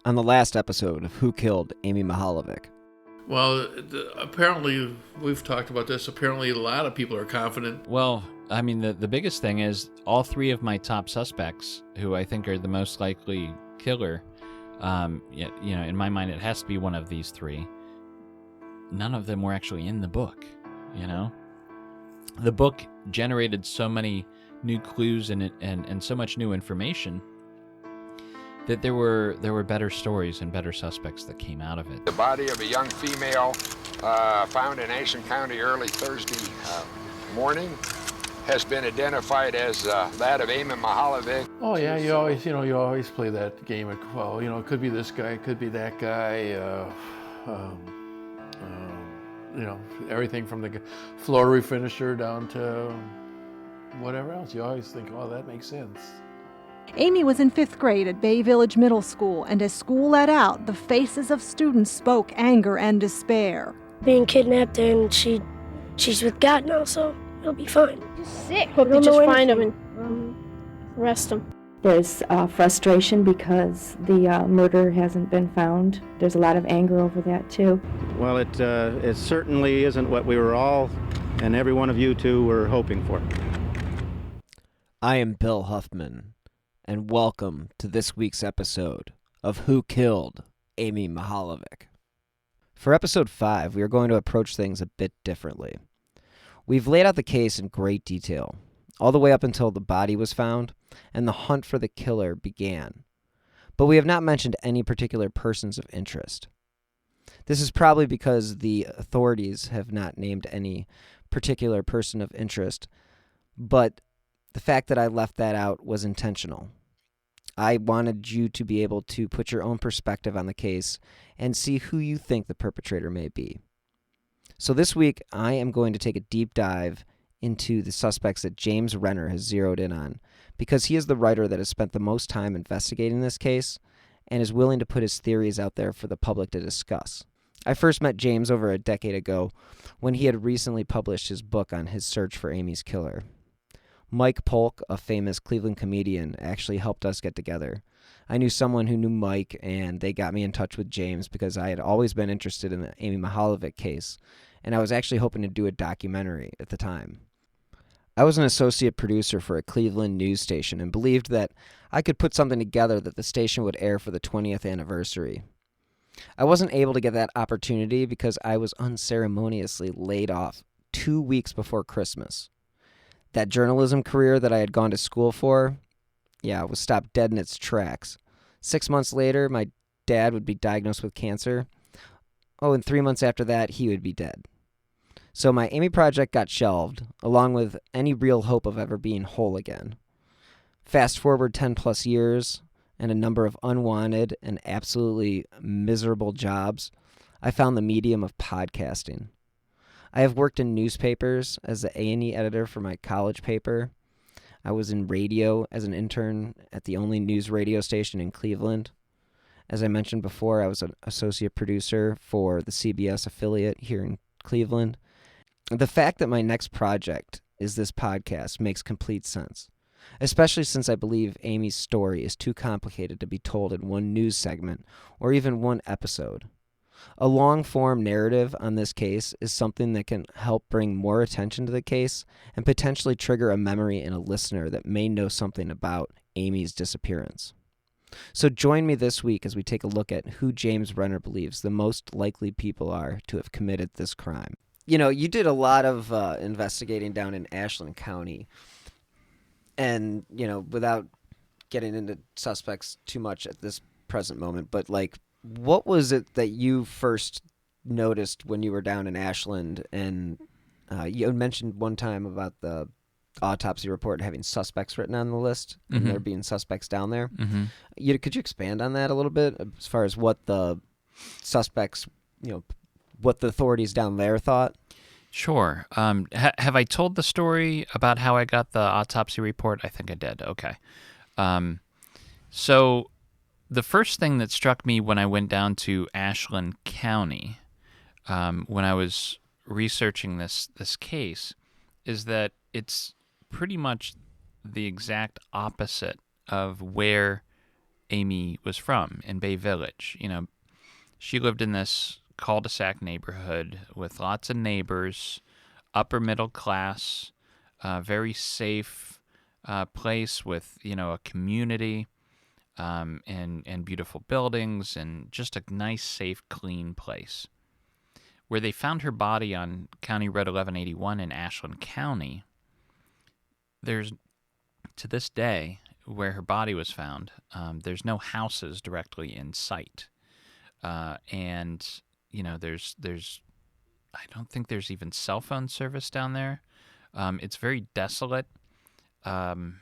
on the last episode of Who Killed Amy Mihalovic. Well, apparently, we've talked about this. Apparently, a lot of people are confident. Well, I mean, the biggest thing is all three of my top suspects, who I think are the most likely killer, in my mind, it has to be one of these three. None of them were actually in the book, The book generated so many new clues and so much new information that there were better stories and better suspects that came out of it. The body of a young female found in Ashland County early Thursday morning has been identified as that of Amy Mihalovic. Oh yeah, you always play that game. It could be this guy, it could be that guy. Everything from the floor refinisher down to whatever else. You always think, oh, that makes sense. Amy was in 5th grade at Bay Village Middle School, and as school let out, the faces of students spoke anger and despair. Being kidnapped, and she's with God now, so it'll be fine. He's sick. Hope they just find him and arrest him. There's frustration because the murder hasn't been found. There's a lot of anger over that, too. Well, it certainly isn't what we were all, and every one of you two, were hoping for. I am Bill Huffman, and welcome to this week's episode of Who Killed Amy Mihalovic. For episode 5, we are going to approach things a bit differently. We've laid out the case in great detail, all the way up until the body was found and the hunt for the killer began. But we have not mentioned any particular persons of interest. This is probably because the authorities have not named any particular person of interest, but the fact that I left that out was intentional. I wanted you to be able to put your own perspective on the case and see who you think the perpetrator may be. So this week, I am going to take a deep dive into the suspects that James Renner has zeroed in on, because he is the writer that has spent the most time investigating this case and is willing to put his theories out there for the public to discuss. I first met James over a decade ago when he had recently published his book on his search for Amy's killer. Mike Polk, a famous Cleveland comedian, actually helped us get together. I knew someone who knew Mike, and they got me in touch with James because I had always been interested in the Amy Mihalovic case, and I was actually hoping to do a documentary at the time. I was an associate producer for a Cleveland news station and believed that I could put something together that the station would air for the 20th anniversary. I wasn't able to get that opportunity because I was unceremoniously laid off 2 weeks before Christmas. That journalism career that I had gone to school for, was stopped dead in its tracks. 6 months later, my dad would be diagnosed with cancer. And 3 months after that, he would be dead. So my Amy project got shelved, along with any real hope of ever being whole again. Fast forward 10 plus years, and a number of unwanted and absolutely miserable jobs, I found the medium of podcasting. I have worked in newspapers as the A&E editor for my college paper. I was in radio as an intern at the only news radio station in Cleveland. As I mentioned before, I was an associate producer for the CBS affiliate here in Cleveland. The fact that my next project is this podcast makes complete sense, especially since I believe Amy's story is too complicated to be told in one news segment or even one episode. A long-form narrative on this case is something that can help bring more attention to the case and potentially trigger a memory in a listener that may know something about Amy's disappearance. So join me this week as we take a look at who James Renner believes the most likely people are to have committed this crime. You did a lot of investigating down in Ashland County, and, without getting into suspects too much at this present moment, but, what was it that you first noticed when you were down in Ashland? And you mentioned one time about the autopsy report having suspects written on the list, and there being suspects down there. Mm-hmm. Could you expand on that a little bit as far as what the suspects, what the authorities down there thought? Sure. Have I told the story about how I got the autopsy report? I think I did. Okay. So the first thing that struck me when I went down to Ashland County, when I was researching this case, is that it's pretty much the exact opposite of where Amy was from, in Bay Village. She lived in this cul-de-sac neighborhood with lots of neighbors, upper middle class, very safe place with, a community, and beautiful buildings, and just a nice, safe, clean place. Where they found her body on County Road 1181 in Ashland County, there's, to this day, where her body was found, there's no houses directly in sight. And, there's I don't think there's even cell phone service down there. It's very desolate. And,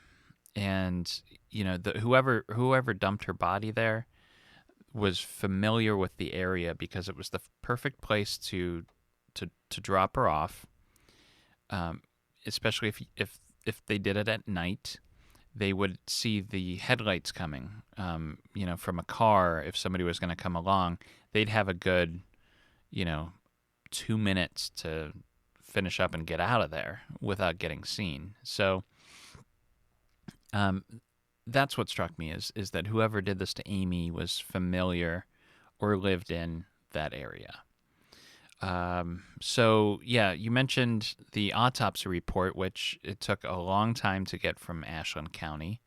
whoever dumped her body there was familiar with the area because it was the perfect place to drop her off. Especially if they did it at night, they would see the headlights coming, from a car. If somebody was going to come along, they'd have a good, 2 minutes to finish up and get out of there without getting seen. So, that's what struck me is that whoever did this to Amy was familiar or lived in that area. So, yeah, you mentioned the autopsy report, which it took a long time to get from Ashland County.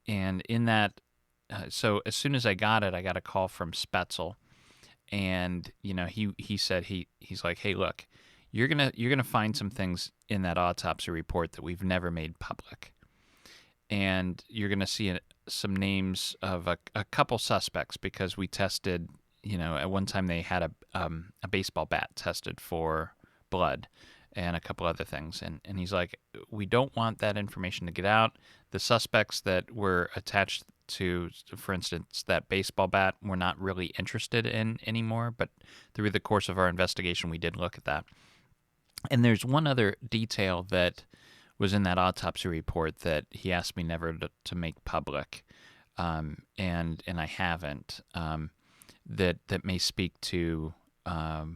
And in that, so as soon as I got it, I got a call from Spetzel. And, he said, he's like, hey, look, you're gonna find some things in that autopsy report that we've never made public. And you're going to see some names of a couple suspects because we tested, at one time they had a baseball bat tested for blood and a couple other things. And he's like, we don't want that information to get out. The suspects that were attached to, for instance, that baseball bat, we're not really interested in anymore. But through the course of our investigation, we did look at that. And there's one other detail that was in that autopsy report that he asked me never to make public, and I haven't, that may speak to a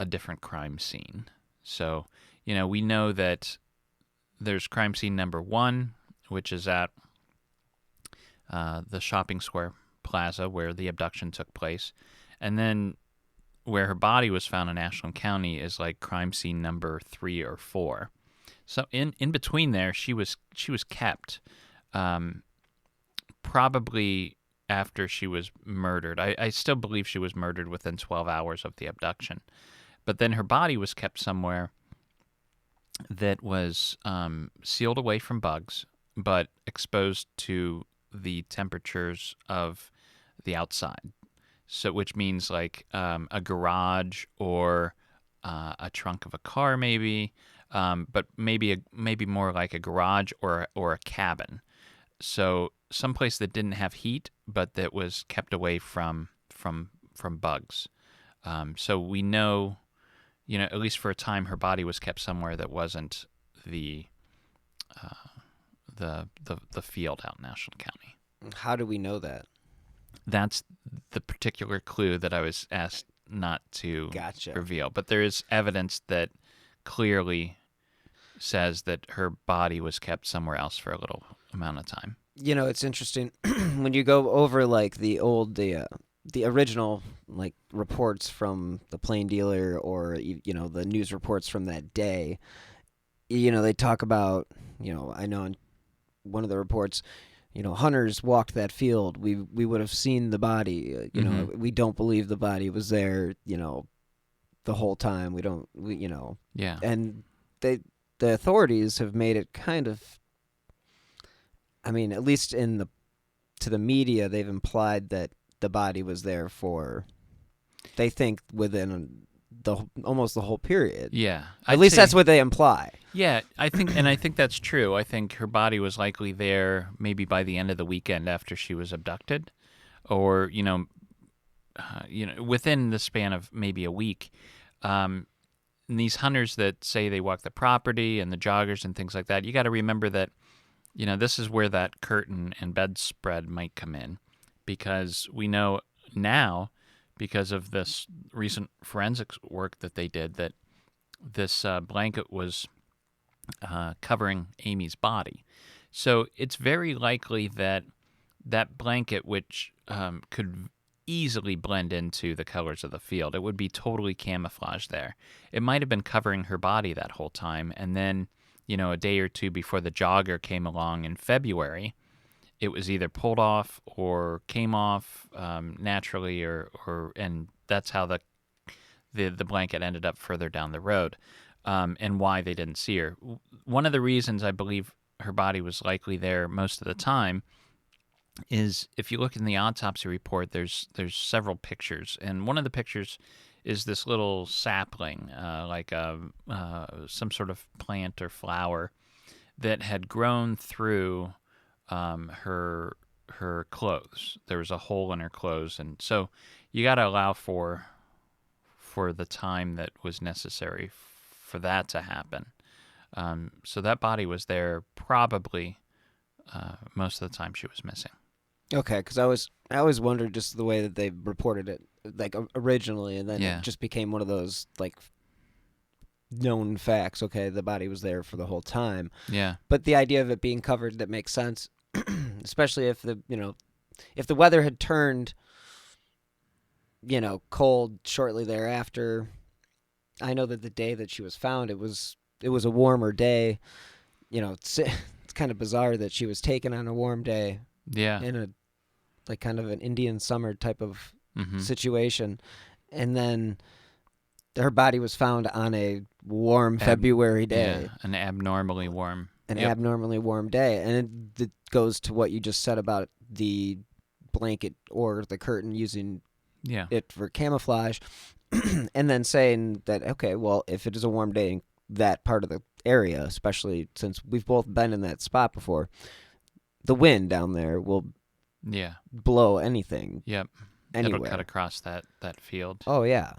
different crime scene. So, we know that there's crime scene number 1, which is at the shopping square plaza where the abduction took place, and then where her body was found in Ashland County is like crime scene number 3 or 4. So in between there, she was kept, probably after she was murdered. I still believe she was murdered within 12 hours of the abduction. But then her body was kept somewhere that was sealed away from bugs, but exposed to the temperatures of the outside. So, which means like a garage or a trunk of a car, maybe. But maybe more like a garage or a cabin. So someplace that didn't have heat, but that was kept away from bugs. So we know, at least for a time, her body was kept somewhere that wasn't the field out in Ashland County. How do we know that? That's the particular clue that I was asked not to reveal. But there is evidence that clearly says that her body was kept somewhere else for a little amount of time. It's interesting when you go over like the original like reports from the Plain Dealer or the news reports from that day. They talk about I know in one of the reports, hunters walked that field. We would have seen the body. We don't believe the body was there. The whole time. We don't. Yeah. And the authorities have made it kind of. I mean, at least to the media, they've implied that the body was there for. They think within almost the whole period. Yeah. At least that's what they imply. Yeah, I think that's true. I think her body was likely there maybe by the end of the weekend after she was abducted, or within the span of maybe a week. And these hunters that say they walk the property and the joggers and things like that, you got to remember that this is where that curtain and bedspread might come in, because we know now, because of this recent forensics work that they did, that this blanket was covering Amy's body. So it's very likely that that blanket, which could easily blend into the colors of the field, it would be totally camouflaged there. It might have been covering her body that whole time, and then, a day or two before the jogger came along in February, it was either pulled off or came off naturally, and that's how the blanket ended up further down the road, and why they didn't see her. One of the reasons I believe her body was likely there most of the time is if you look in the autopsy report, there's several pictures, and one of the pictures is this little sapling, like some sort of plant or flower that had grown through her clothes. There was a hole in her clothes, and so you got to allow for the time that was necessary for that to happen. So that body was there probably most of the time she was missing. Okay, because I always wondered just the way that they reported it, like originally, and then Yeah. it just became one of those like known facts. Okay, the body was there for the whole time. Yeah. But the idea of it being covered, that makes sense, especially if if the weather had turned, cold shortly thereafter. I know that the day that she was found, it was a warmer day. It's kind of bizarre that she was taken on a warm day. Yeah. In a kind of an Indian summer type of Mm-hmm. situation, and then her body was found on a warm February day. Yeah, an abnormally warm. Abnormally warm day, and it goes to what you just said about the blanket or the curtain using it for camouflage, and then saying that, okay, well, if it is a warm day in that part of the area, especially since we've both been in that spot before, the wind down there will blow anything. Yep. Anywhere. It'll cut across that field. Oh yeah,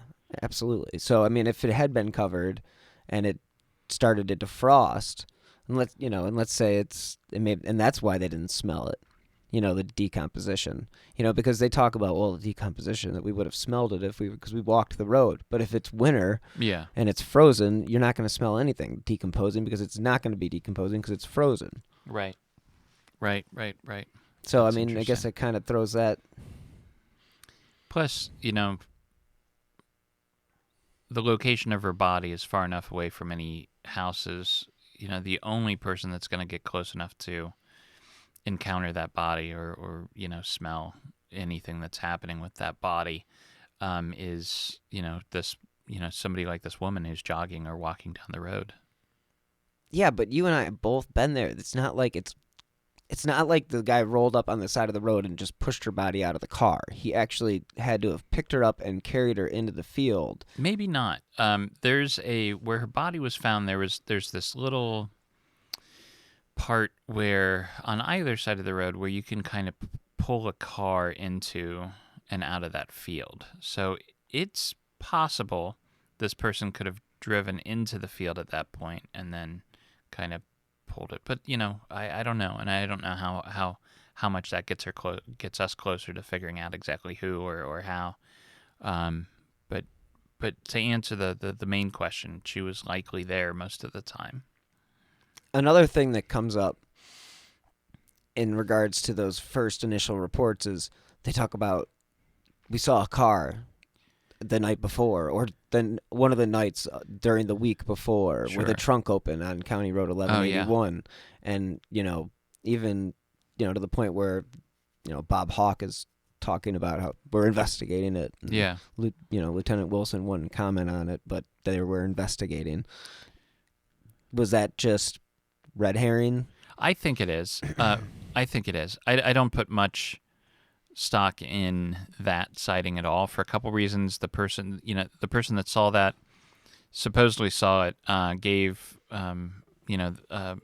absolutely. So I mean, if it had been covered and it started to defrost, and let's say and that's why they didn't smell it. The decomposition. Because they talk about, well, the decomposition, that we would have smelled it because we walked the road. But if it's winter, and it's frozen, you're not going to smell anything decomposing because it's not going to be decomposing because it's frozen. Right. So That's I mean, I guess it kind of throws that. Plus, the location of her body is far enough away from any houses. The only person that's going to get close enough to encounter that body or smell anything that's happening with that body is this somebody like this woman who's jogging or walking down the road. Yeah, but you and I have both been there. It's not like the guy rolled up on the side of the road and just pushed her body out of the car. He actually had to have picked her up and carried her into the field. Maybe not. There's where her body was found. There's this little part where on either side of the road where you can kind of pull a car into and out of that field. So it's possible this person could have driven into the field at that point and then kind of pulled it. But I don't know, and I don't know how much that gets us closer to figuring out exactly who or how. But to answer the main question, she was likely there most of the time. Another thing that comes up in regards to those first initial reports is they talk about, we saw a car the night before, or then one of the nights during the week before, with a trunk open on County Road 1181. And, even, to the point where, Bob Hawke is talking about how we're investigating it. And, Lieutenant Wilson wouldn't comment on it, but they were investigating. Was that just red herring? I think it is. I don't put much stock in that sighting at all for a couple reasons. The person that saw that supposedly saw it,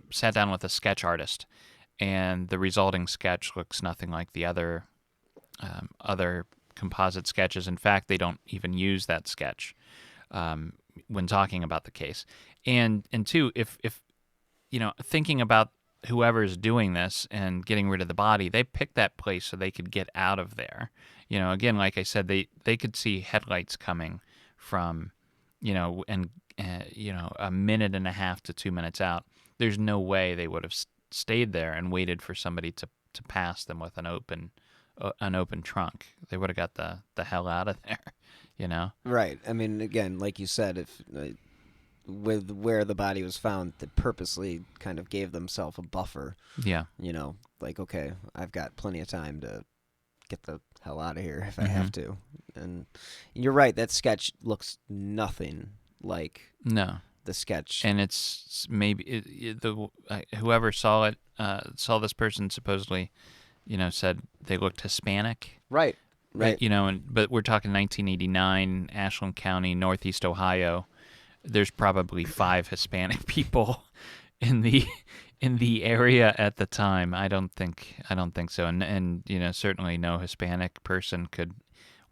sat down with a sketch artist, and the resulting sketch looks nothing like the other composite sketches. In fact, they don't even use that sketch when talking about the case. And two, if thinking about whoever's doing this and getting rid of the body, they picked that place so they could get out of there. Again, like I said, they could see headlights coming from, a minute and a half to 2 minutes out. There's no way they would have stayed there and waited for somebody to to pass them with an open trunk. They would have got the hell out of there, you know? Right. I mean, again, like you said, if with where the body was found, they purposely kind of gave themselves a buffer. Yeah. You know, like, okay, I've got plenty of time to get the hell out of here if I have to. And you're right, that sketch looks nothing like the sketch. And it's maybe whoever saw it, saw this person supposedly, you know, said they looked Hispanic. Right. You know, but we're talking 1989, Ashland County, Northeast Ohio. There's probably 5 Hispanic people in the area at the time. I don't think so. And you know, certainly no Hispanic person could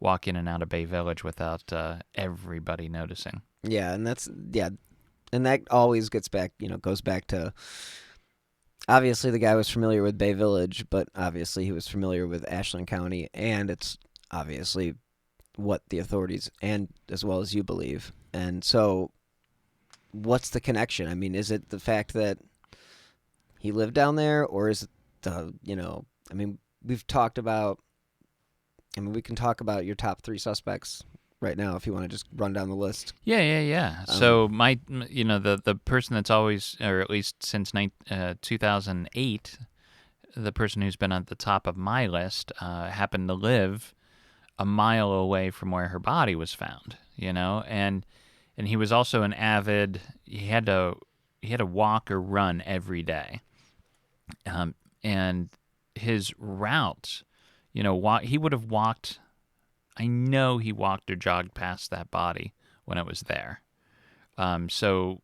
walk in and out of Bay Village without everybody noticing. Yeah, and and that always goes back to, obviously the guy was familiar with Bay Village, but obviously he was familiar with Ashland County, and it's obviously what the authorities and as well as you believe. And so what's the connection? I mean, is it the fact that he lived down there, or is it I mean, we can talk about your top 3 suspects right now if you want to just run down the list. Yeah. So the person that's always, or at least since 2008, the person who's been at the top of my list happened to live a mile away from where her body was found, you know, and he was also an avid. He had to walk or run every day, and his route, you know, he would have walked. I know he walked or jogged past that body when it was there. So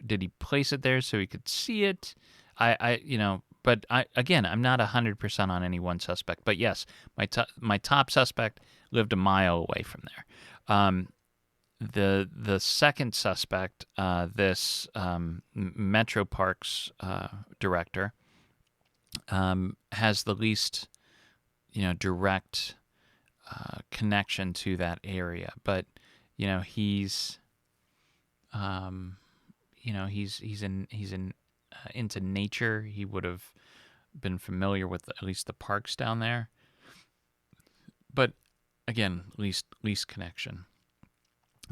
did he place it there so he could see it? But I'm not 100% on any one suspect. But yes, my top suspect lived a mile away from there. The second suspect, this Metro Parks director, has the least, direct connection to that area. But he's into nature. He would have been familiar with at least the parks down there. But again, least connection.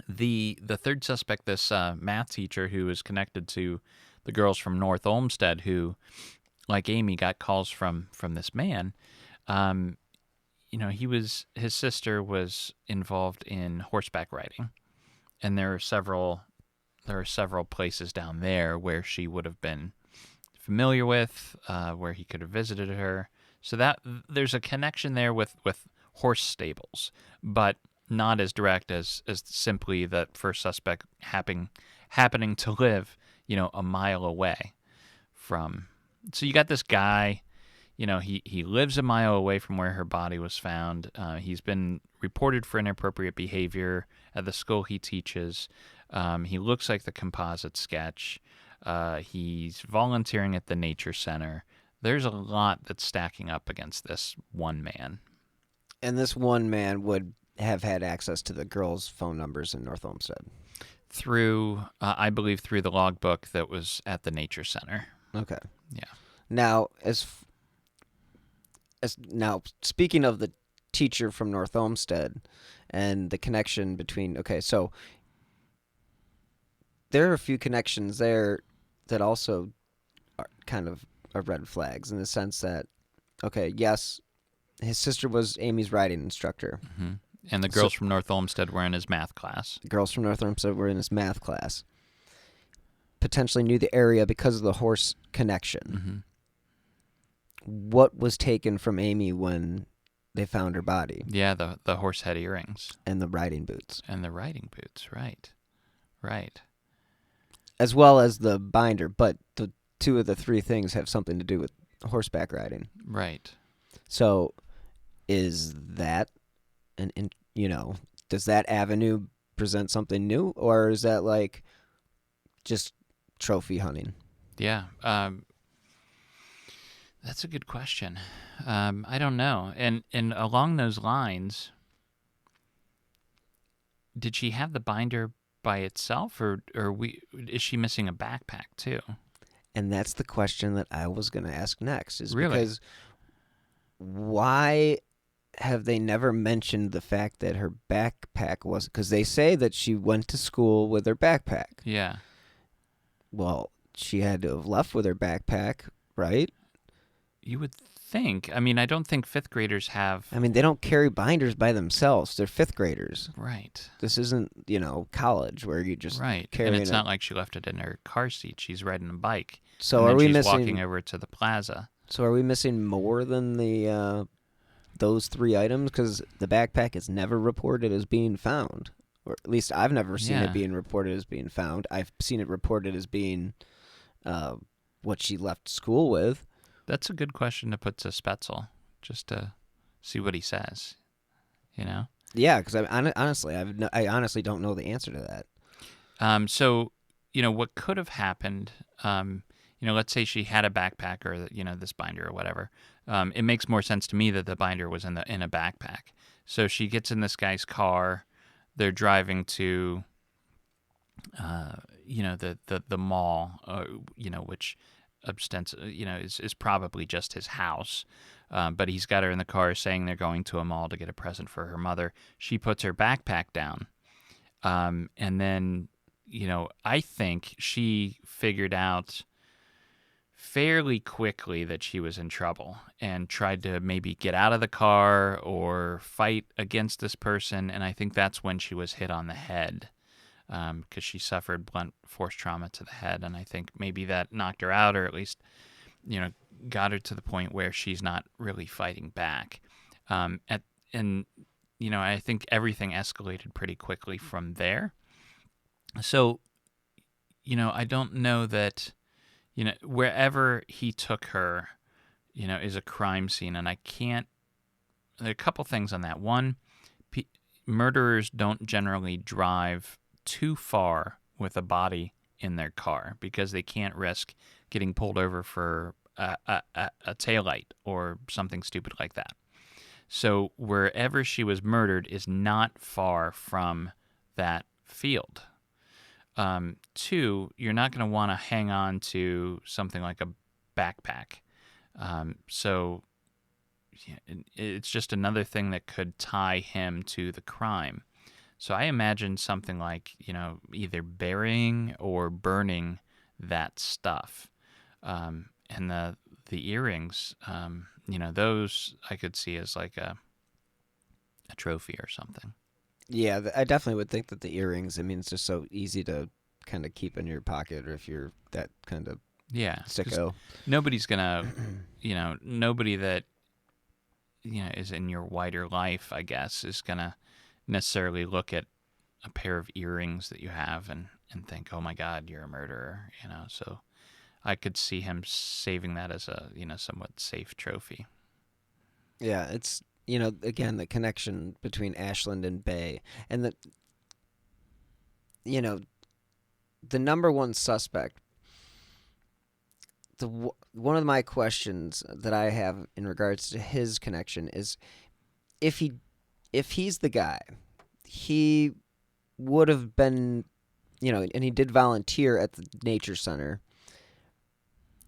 The third suspect, this math teacher who is connected to the girls from North Olmsted, who, like Amy, got calls from this man. His sister was involved in horseback riding, and there are several places down there where she would have been familiar with, where he could have visited her. So that there's a connection there with horse stables, but not as direct as simply that first suspect happening to live, a mile away from. So you got this guy, he lives a mile away from where her body was found. He's been reported for inappropriate behavior at the school he teaches. He looks like the composite sketch. He's volunteering at the nature center. There's a lot that's stacking up against this one man. And this one man would have had access to the girls' phone numbers in North Olmsted. I believe through the logbook that was at the nature center. Okay. Yeah. Now, now speaking of the teacher from North Olmsted and the connection between, so there are a few connections there that also are kind of red flags in the sense that, yes, his sister was Amy's riding instructor. Mm-hmm. And the girls from North Olmsted were in his math class. The girls from North Olmsted were in his math class. Potentially knew the area because of the horse connection. Mm-hmm. What was taken from Amy when they found her body? Yeah, the horse head earrings. And the riding boots. Right. Right. As well as the binder, but the 2 of the 3 things have something to do with horseback riding. Right. So is that does that avenue present something new, or is that like just trophy hunting? Yeah. That's a good question. I don't know. And along those lines, did she have the binder by itself, or is she missing a backpack too? And that's the question that I was going to ask next. Is really? Because why have they never mentioned the fact that her backpack was... Because they say that she went to school with her backpack. Yeah. Well, she had to have left with her backpack, right? You would think. I mean, I don't think fifth graders have... I mean, they don't carry binders by themselves. They're fifth graders. Right. This isn't, college where you just carry and it's not like she left it in her car seat. She's riding a bike. So and are then we she's missing... walking over to the plaza. So are we missing more than the those 3 items? Because the backpack is never reported as being found. Or at least I've never seen it being reported as being found. I've seen it reported as being what she left school with. That's a good question to put to Spetzel, just to see what he says, Yeah, because I honestly don't know the answer to that. So, what could have happened, let's say she had a backpack or, this binder or whatever. It makes more sense to me that the binder was in a backpack. So she gets in this guy's car. They're driving to, the mall, which is probably just his house. But he's got her in the car saying they're going to a mall to get a present for her mother. She puts her backpack down. And then, I think she figured out fairly quickly that she was in trouble and tried to maybe get out of the car or fight against this person. And I think that's when she was hit on the head, because she suffered blunt force trauma to the head. And I think maybe that knocked her out, or at least, got her to the point where she's not really fighting back. I think everything escalated pretty quickly from there. So, I don't know that, wherever he took her, is a crime scene. And there are a couple things on that. One, murderers don't generally drive too far with a body in their car because they can't risk getting pulled over for a taillight or something stupid like that. So wherever she was murdered is not far from that field. 2, you're not going to want to hang on to something like a backpack. So it's just another thing that could tie him to the crime. So I imagine something like, either burying or burning that stuff. And the earrings, those I could see as like a trophy or something. Yeah, I definitely would think that the earrings, it's just so easy to kind of keep in your pocket, or if you're that kind of sicko. Nobody's going to, nobody that, is in your wider life, I guess, is going to necessarily look at a pair of earrings that you have and think, oh my God, you're a murderer, So I could see him saving that as a, somewhat safe trophy. Yeah, it's... again, the connection between Ashland and Bay, and the number one suspect. One of my questions that I have in regards to his connection is, if he's the guy, he would have been, and he did volunteer at the nature center.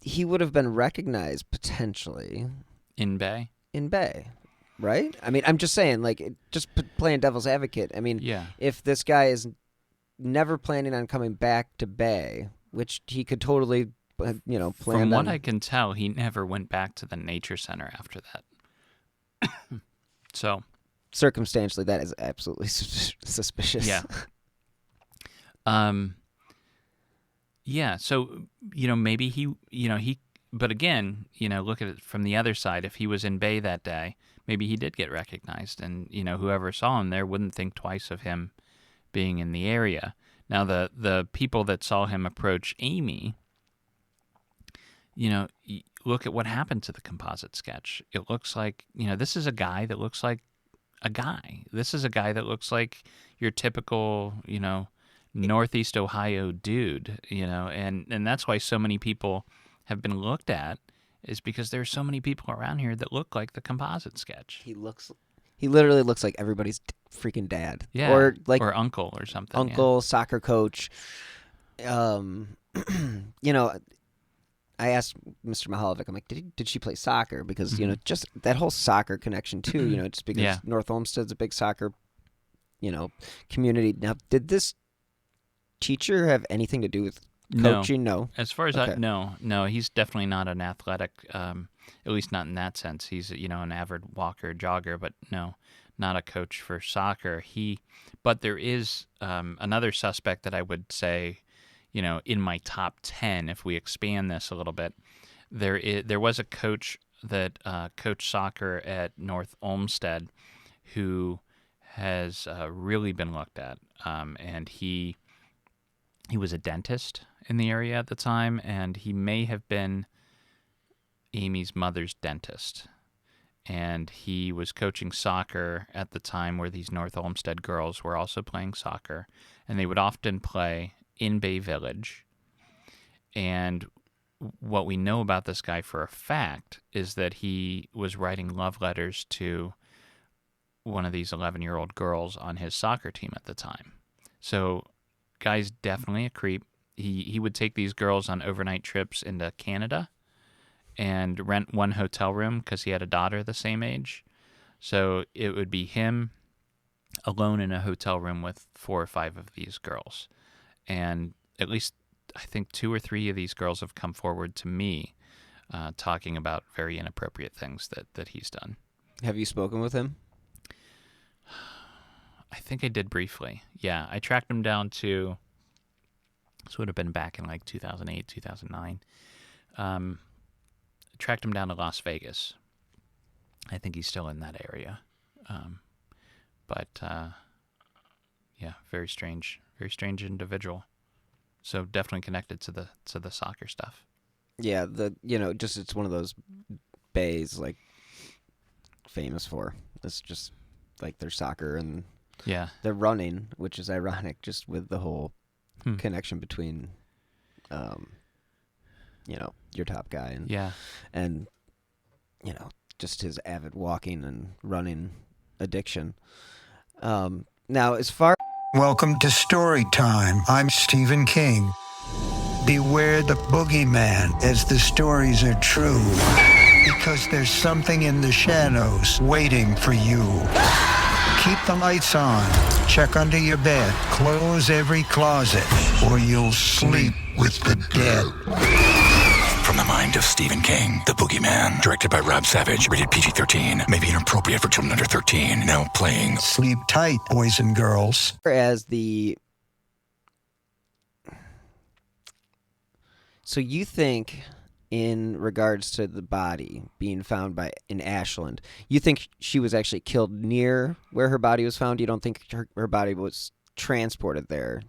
He would have been recognized potentially in Bay. Right? I'm just saying, just playing devil's advocate. If this guy is never planning on coming back to Bay, which he could totally, plan on. From what I can tell, he never went back to the nature center after that. So, circumstantially, that is absolutely suspicious. Yeah. Yeah. So, maybe he. But again, look at it from the other side. If he was in Bay that day, maybe he did get recognized, and whoever saw him there wouldn't think twice of him being in the area. Now, the people that saw him approach Amy, look at what happened to the composite sketch. It looks like, this is a guy that looks like a guy. This is a guy that looks like your typical, Northeast Ohio dude, and that's why so many people have been looked at, is because there's so many people around here that look like the composite sketch. He literally looks like everybody's freaking dad. Yeah. Or uncle or something. Uncle, soccer coach. I asked Mr. Mahalovic, I'm like, did she play soccer? Because, Mm-hmm. just that whole soccer connection too, just because Yeah. North Olmsted's a big soccer, community. Now, did this teacher have anything to do with coaching? No. As far as Okay. no, he's definitely not an athletic, at least not in that sense. He's, an avid walker, jogger, but no, not a coach for soccer. But there is another suspect that I would say, in my top 10, if we expand this a little bit, there was a coach that coached soccer at North Olmsted who has really been looked at, and he was a dentist in the area at the time, and he may have been Amy's mother's dentist. And he was coaching soccer at the time where these North Olmsted girls were also playing soccer, and they would often play in Bay Village. And what we know about this guy for a fact is that he was writing love letters to one of these 11-year-old girls on his soccer team at the time. So, guy's definitely a creep. He would take these girls on overnight trips into Canada and rent one hotel room because he had a daughter the same age. So it would be him alone in a hotel room with 4 or 5 of these girls. And at least I think 2 or 3 of these girls have come forward to me talking about very inappropriate things that he's done. Have you spoken with him? I think I did briefly. Yeah, I tracked him down to, this would have been back in like 2008, 2009. Tracked him down to Las Vegas. I think he's still in that area. Yeah, very strange individual. So definitely connected to the soccer stuff. Yeah, just it's one of those bays like famous for. It's just like their soccer and yeah, their running, which is ironic, just with the whole connection between, your top guy and just his avid walking and running addiction. Now, as far Welcome to Story Time. I'm Stephen King. Beware the boogeyman, as the stories are true, because there's something in the shadows waiting for you. Keep the lights on, check under your bed, close every closet, or you'll sleep with the dead. From the mind of Stephen King, The Boogeyman, directed by Rob Savage, rated PG-13, may be inappropriate for children under 13, now playing. Sleep tight, boys and girls. So you think, in regards to the body being found in Ashland, you think she was actually killed near where her body was found? You don't think her body was transported there?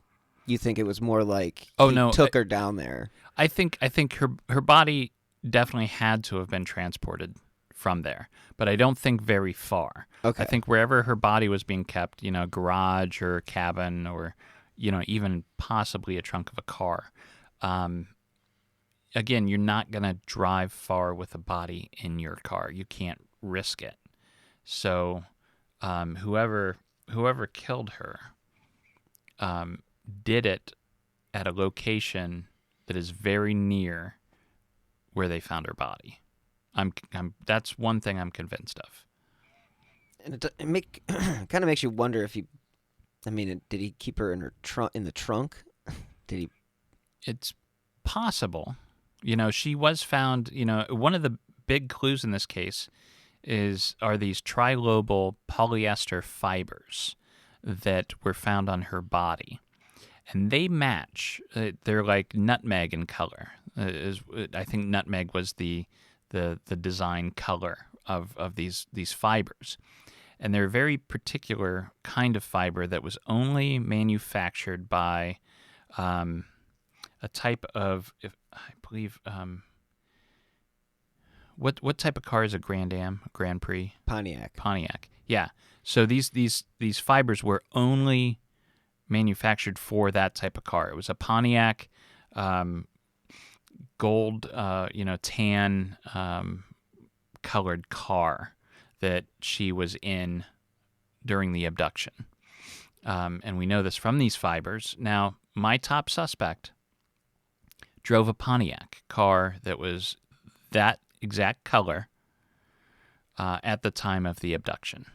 You think it was more like took her down there? I think her body definitely had to have been transported from there, but I don't think very far. Okay. I think wherever her body was being kept, garage or cabin or, even possibly a trunk of a car. Again, you're not going to drive far with a body in your car. You can't risk it. So whoever killed her did it at a location that is very near where they found her body. That's one thing I'm convinced of. And it kind of makes you wonder if did he keep her in the trunk? Did he? It's possible. She was found, one of the big clues in this case are these trilobal polyester fibers that were found on her body. And they match. They're like nutmeg in color. I think nutmeg was the design color of these fibers. And they're a very particular kind of fiber that was only manufactured by a type of, I believe, what type of car is a Grand Am, Grand Prix? Pontiac. Yeah. So these fibers were only manufactured for that type of car. It was a Pontiac gold, tan colored car that she was in during the abduction. And we know this from these fibers. Now, my top suspect drove a Pontiac car that was that exact color at the time of the abduction.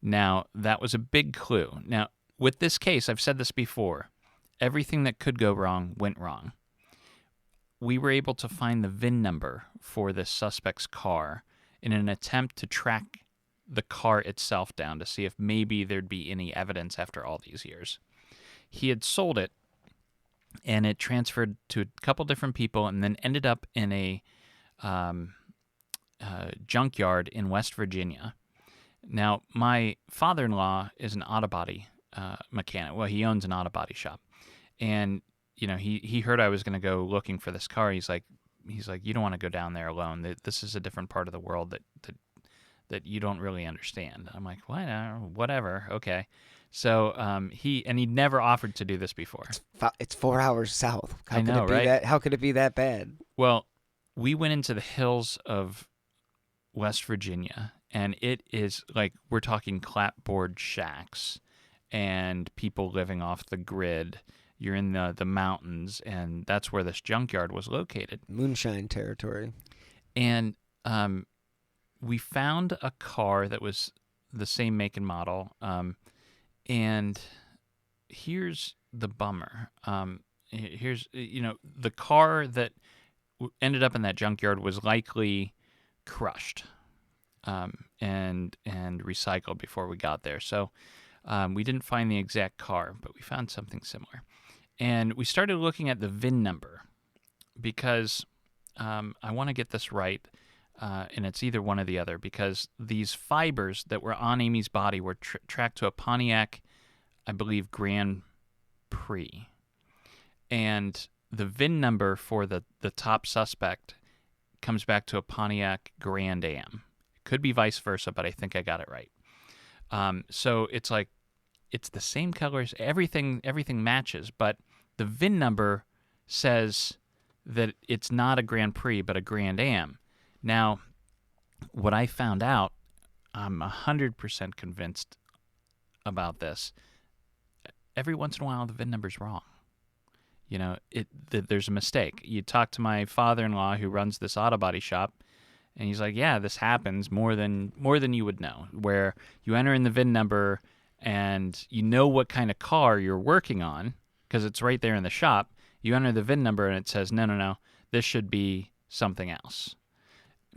Now, that was a big clue. Now, with this case, I've said this before, everything that could go wrong went wrong. We were able to find the VIN number for this suspect's car in an attempt to track the car itself down to see if maybe there'd be any evidence after all these years. He had sold it, and it transferred to a couple different people and then ended up in a junkyard in West Virginia. Now, my father-in-law is an auto body mechanic. Well, he owns an auto body shop. And, he heard I was going to go looking for this car. He's like, you don't want to go down there alone. This is a different part of the world that you don't really understand. I'm like, what? Whatever. Okay. So he'd never offered to do this before. It's 4 hours south. I know, right? How could it be that bad? Well, we went into the hills of West Virginia, and it is like we're talking clapboard shacks and people living off the grid. You're in the mountains, and that's where this junkyard was located. Moonshine territory. And we found a car that was the same make and model. And here's the bummer. Here's the car that ended up in that junkyard was likely crushed and recycled before we got there. So we didn't find the exact car, but we found something similar. And we started looking at the VIN number because I want to get this right, and it's either one or the other, because these fibers that were on Amy's body were tracked to a Pontiac, I believe, Grand Prix. And the VIN number for the top suspect comes back to a Pontiac Grand Am. It could be vice versa, but I think I got it right. So it's like, it's the same colors, everything matches, but the VIN number says that it's not a Grand Prix, but a Grand Am. Now, what I found out, I'm 100% convinced about this. Every once in a while, the VIN number's wrong. There's a mistake. You talk to my father-in-law who runs this auto body shop, and he's like, yeah, this happens more than you would know, where you enter in the VIN number and you know what kind of car you're working on because it's right there in the shop. You enter the VIN number and it says, no, this should be something else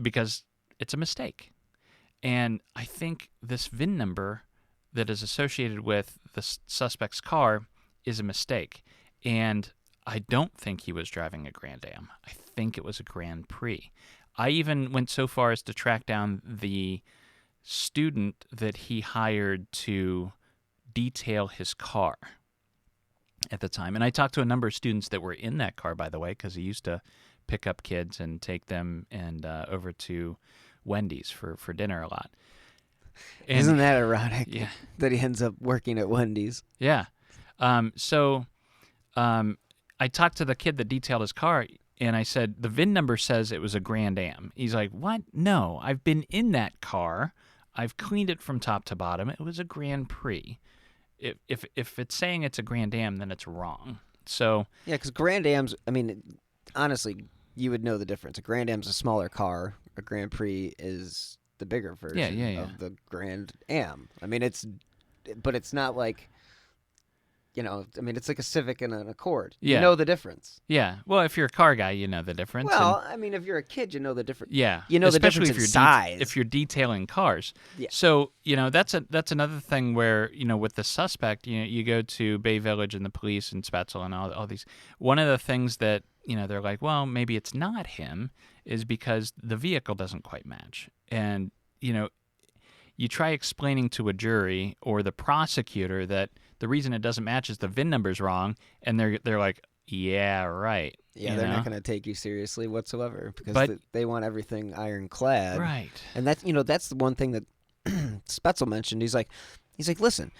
because it's a mistake. And I think this VIN number that is associated with the suspect's car is a mistake. And I don't think he was driving a Grand Am. I think it was a Grand Prix. I even went so far as to track down the student that he hired to detail his car at the time. And I talked to a number of students that were in that car, by the way, because he used to pick up kids and take them and over to Wendy's for dinner a lot. And, isn't that ironic? Yeah. That he ends up working at Wendy's. Yeah. So I talked to the kid that detailed his car, and I said, the VIN number says it was a Grand Am. He's like, what? No, I've been in that car. I've cleaned it from top to bottom. It was a Grand Prix. If it's saying it's a Grand Am, then it's wrong. So yeah, because Grand Ams, I mean, honestly, you would know the difference. A Grand Am's a smaller car. A Grand Prix is the bigger version of the Grand Am. I mean, it's not like, it's like a Civic and an Accord. Yeah. You know the difference. Yeah. Well, if you're a car guy, you know the difference. Well, I mean, if you're a kid, you know the difference. Yeah. You know especially the difference in size. If you're detailing cars. Yeah. So, that's another thing where, with the suspect, you go to Bay Village and the police and Spetzel and all these. One of the things that, they're like, well, maybe it's not him, is because the vehicle doesn't quite match. And, you try explaining to a jury or the prosecutor that the reason it doesn't match is the VIN number's wrong, and they're like, yeah, right. Yeah, they're not going to take you seriously whatsoever because they want everything ironclad. Right. And that's the one thing that Spetzel mentioned. He's like, listen,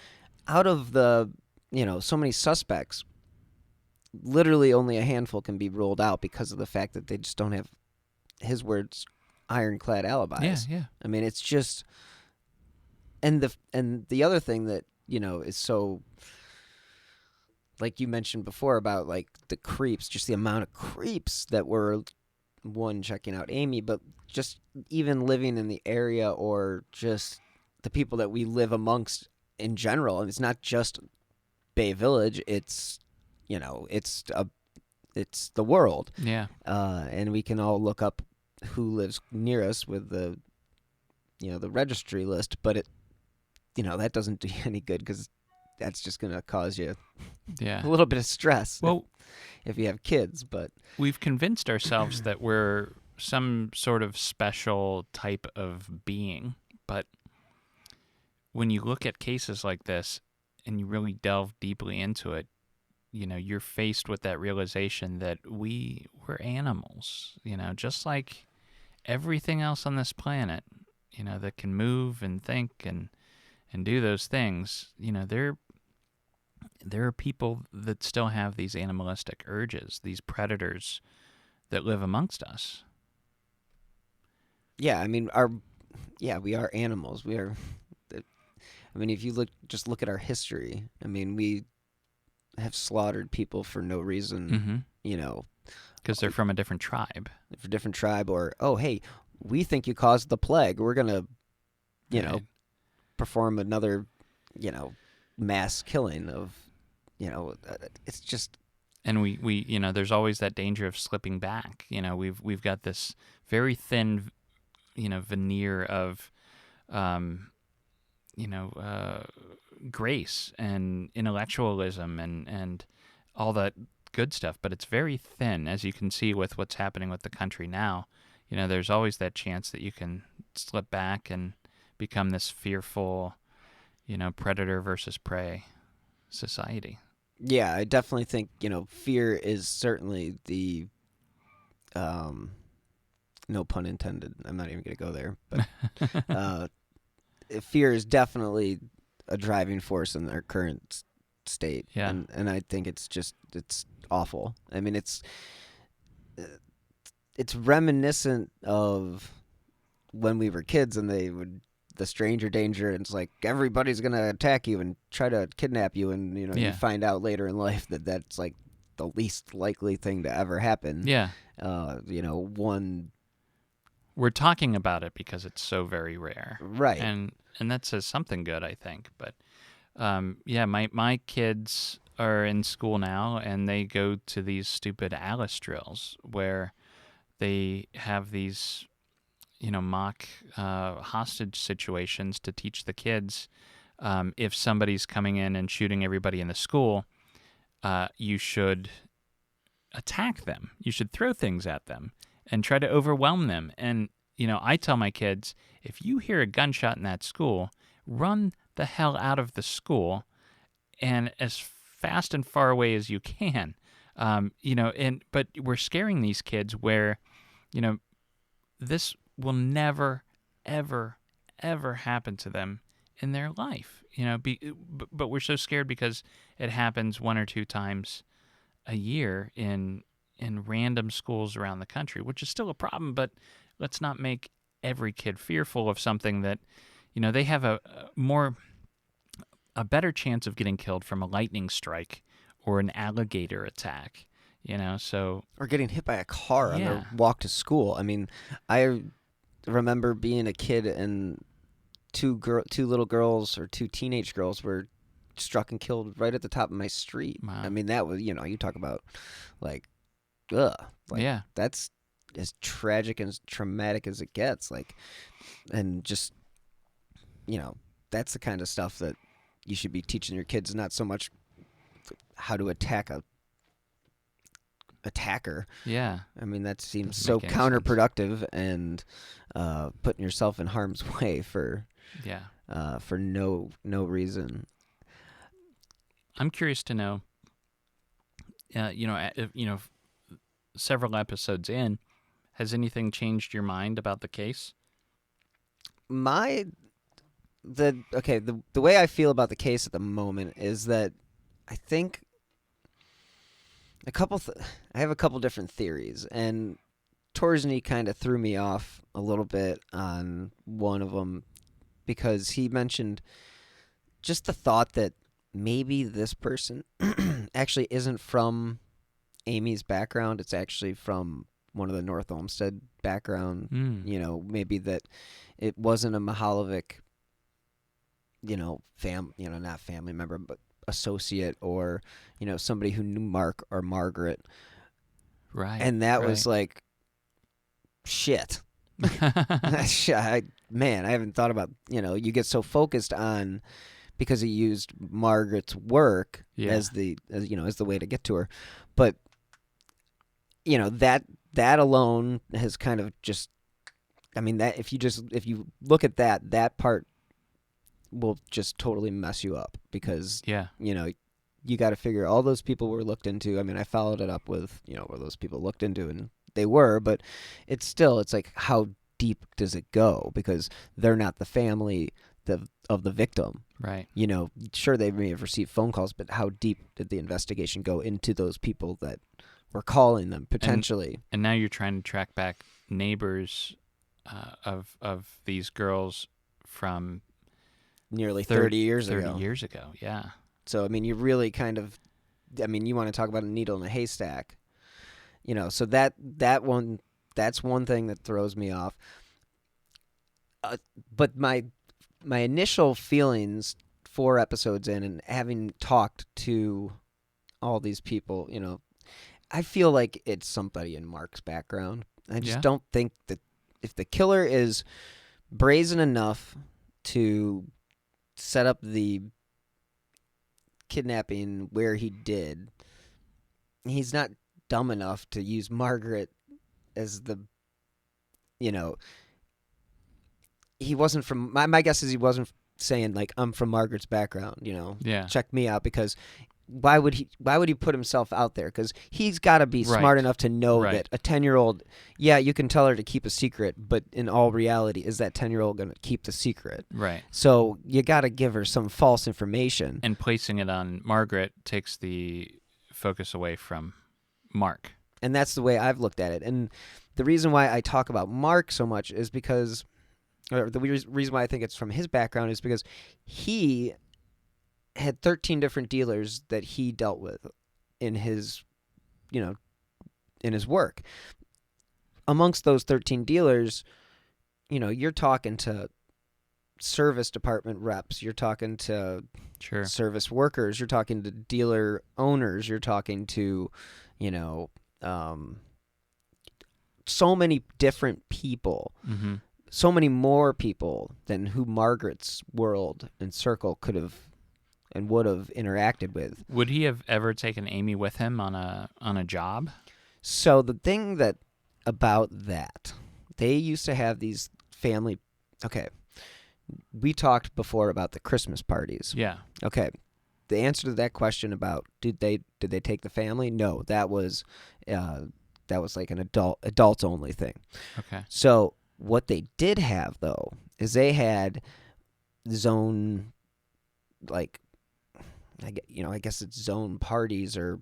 out of the, so many suspects, literally only a handful can be ruled out because of the fact that they just don't have, his words, ironclad alibis. Yeah. I mean, it's just, and the other thing that, is so like you mentioned before about like the creeps, just the amount of creeps that were checking out Amy, but just even living in the area or just the people that we live amongst in general. And it's not just Bay Village. It's it's the world. Yeah. And we can all look up who lives near us with the registry list, but that doesn't do you any good because that's just going to cause you a little bit of stress. Well, if you have kids, but we've convinced ourselves that we're some sort of special type of being, but when you look at cases like this and you really delve deeply into it, you're faced with that realization that we're animals, just like everything else on this planet, that can move and think and do those things. There are people that still have these animalistic urges, these predators that live amongst us. Yeah, I mean, we are animals. We are. I mean, if you look at our history, I mean, we have slaughtered people for no reason, because they're from a different tribe. Or, oh, hey, we think you caused the plague. We're gonna, perform another, mass killing of, it's just. And we there's always that danger of slipping back. We've got this very thin, veneer of, grace and intellectualism and all that good stuff, but it's very thin, as you can see with what's happening with the country now. There's always that chance that you can slip back and become this fearful, predator versus prey society. Yeah, I definitely think, fear is certainly the, no pun intended. I'm not even going to go there, but fear is definitely a driving force in our current state. Yeah. And I think it's awful. I mean, it's reminiscent of when we were kids and the stranger danger, and it's like everybody's going to attack you and try to kidnap you, and you find out later in life that that's like the least likely thing to ever happen. Yeah. We're talking about it because it's so very rare. Right. And that says something good, I think. But my kids are in school now, and they go to these stupid Alice drills where they have these mock hostage situations to teach the kids, if somebody's coming in and shooting everybody in the school, you should attack them. You should throw things at them and try to overwhelm them. And, I tell my kids, if you hear a gunshot in that school, run the hell out of the school and as fast and far away as you can. But we're scaring these kids where, this will never, ever, ever happen to them in their life. But we're so scared because it happens one or two times a year in random schools around the country, which is still a problem. But let's not make every kid fearful of something that, they have a better chance of getting killed from a lightning strike or an alligator attack. Or getting hit by a car on their walk to school. I mean, I remember being a kid and two little girls or two teenage girls were struck and killed right at the top of my street. Wow. I mean, that was, you talk about like, ugh. Like, yeah. That's as tragic and as traumatic as it gets. Like, and just, that's the kind of stuff that you should be teaching your kids, not so much how to attack a attacker. Yeah. I mean, that seems so counterproductive and putting yourself in harm's way for no reason. I'm curious to know, several episodes in, has anything changed your mind about the case? The way I feel about the case at the moment is that I think I have a couple different theories, and Torsney kind of threw me off a little bit on one of them because he mentioned just the thought that maybe this person actually isn't from Amy's background. It's actually from one of the North Olmsted background. You know, maybe that it wasn't a Mahalovic, not family member, but associate, or, somebody who knew Mark or Margaret. Right. And that was like, shit. I haven't thought about, you get so focused on, because he used Margaret's work as the way to get to her. But, that alone has kind of just, that if you look at that part will just totally mess you up, because, you got to figure all those people were looked into. I followed it up with, were those people looked into, and they were, but it's like, how deep does it go? Because they're not the family of the victim. Right. Sure, they may have received phone calls, but how deep did the investigation go into those people that were calling them potentially? And now you're trying to track back neighbors of these girls from nearly 30 years ago. 30 years ago, yeah. So, you really kind of, you want to talk about a needle in a haystack. So that's one thing that throws me off. But my initial feelings 4 episodes in, and having talked to all these people, I feel like it's somebody in Mark's background. I just don't think that if the killer is brazen enough to set up the kidnapping where he did, he's not dumb enough to use Margaret as the, he wasn't from, my guess is he wasn't saying like, I'm from Margaret's background, check me out, because why would he put himself out there? Because he's got to be smart enough to know that a 10-year-old, you can tell her to keep a secret, but in all reality, is that 10-year-old going to keep the secret? Right. So you got to give her some false information. And placing it on Margaret takes the focus away from Mark. And that's the way I've looked at it. And the reason why I talk about Mark so much is because, or the reason why I think it's from his background is because he had 13 different dealers that he dealt with in his, in his work. Amongst those 13 dealers, you're talking to service department reps, you're talking to service workers, you're talking to dealer owners, you're talking to, so many different people. Mm-hmm. So many more people than who Margaret's world and circle could have and would have interacted with. Would he have ever taken Amy with him on a job? So the thing that about that, they used to have these family. Okay, we talked before about the Christmas parties. Yeah. Okay, the answer to that question about did they take the family? No, that was like an adults only thing. Okay. So what they did have though is they had zone, like, I guess it's zone parties, or,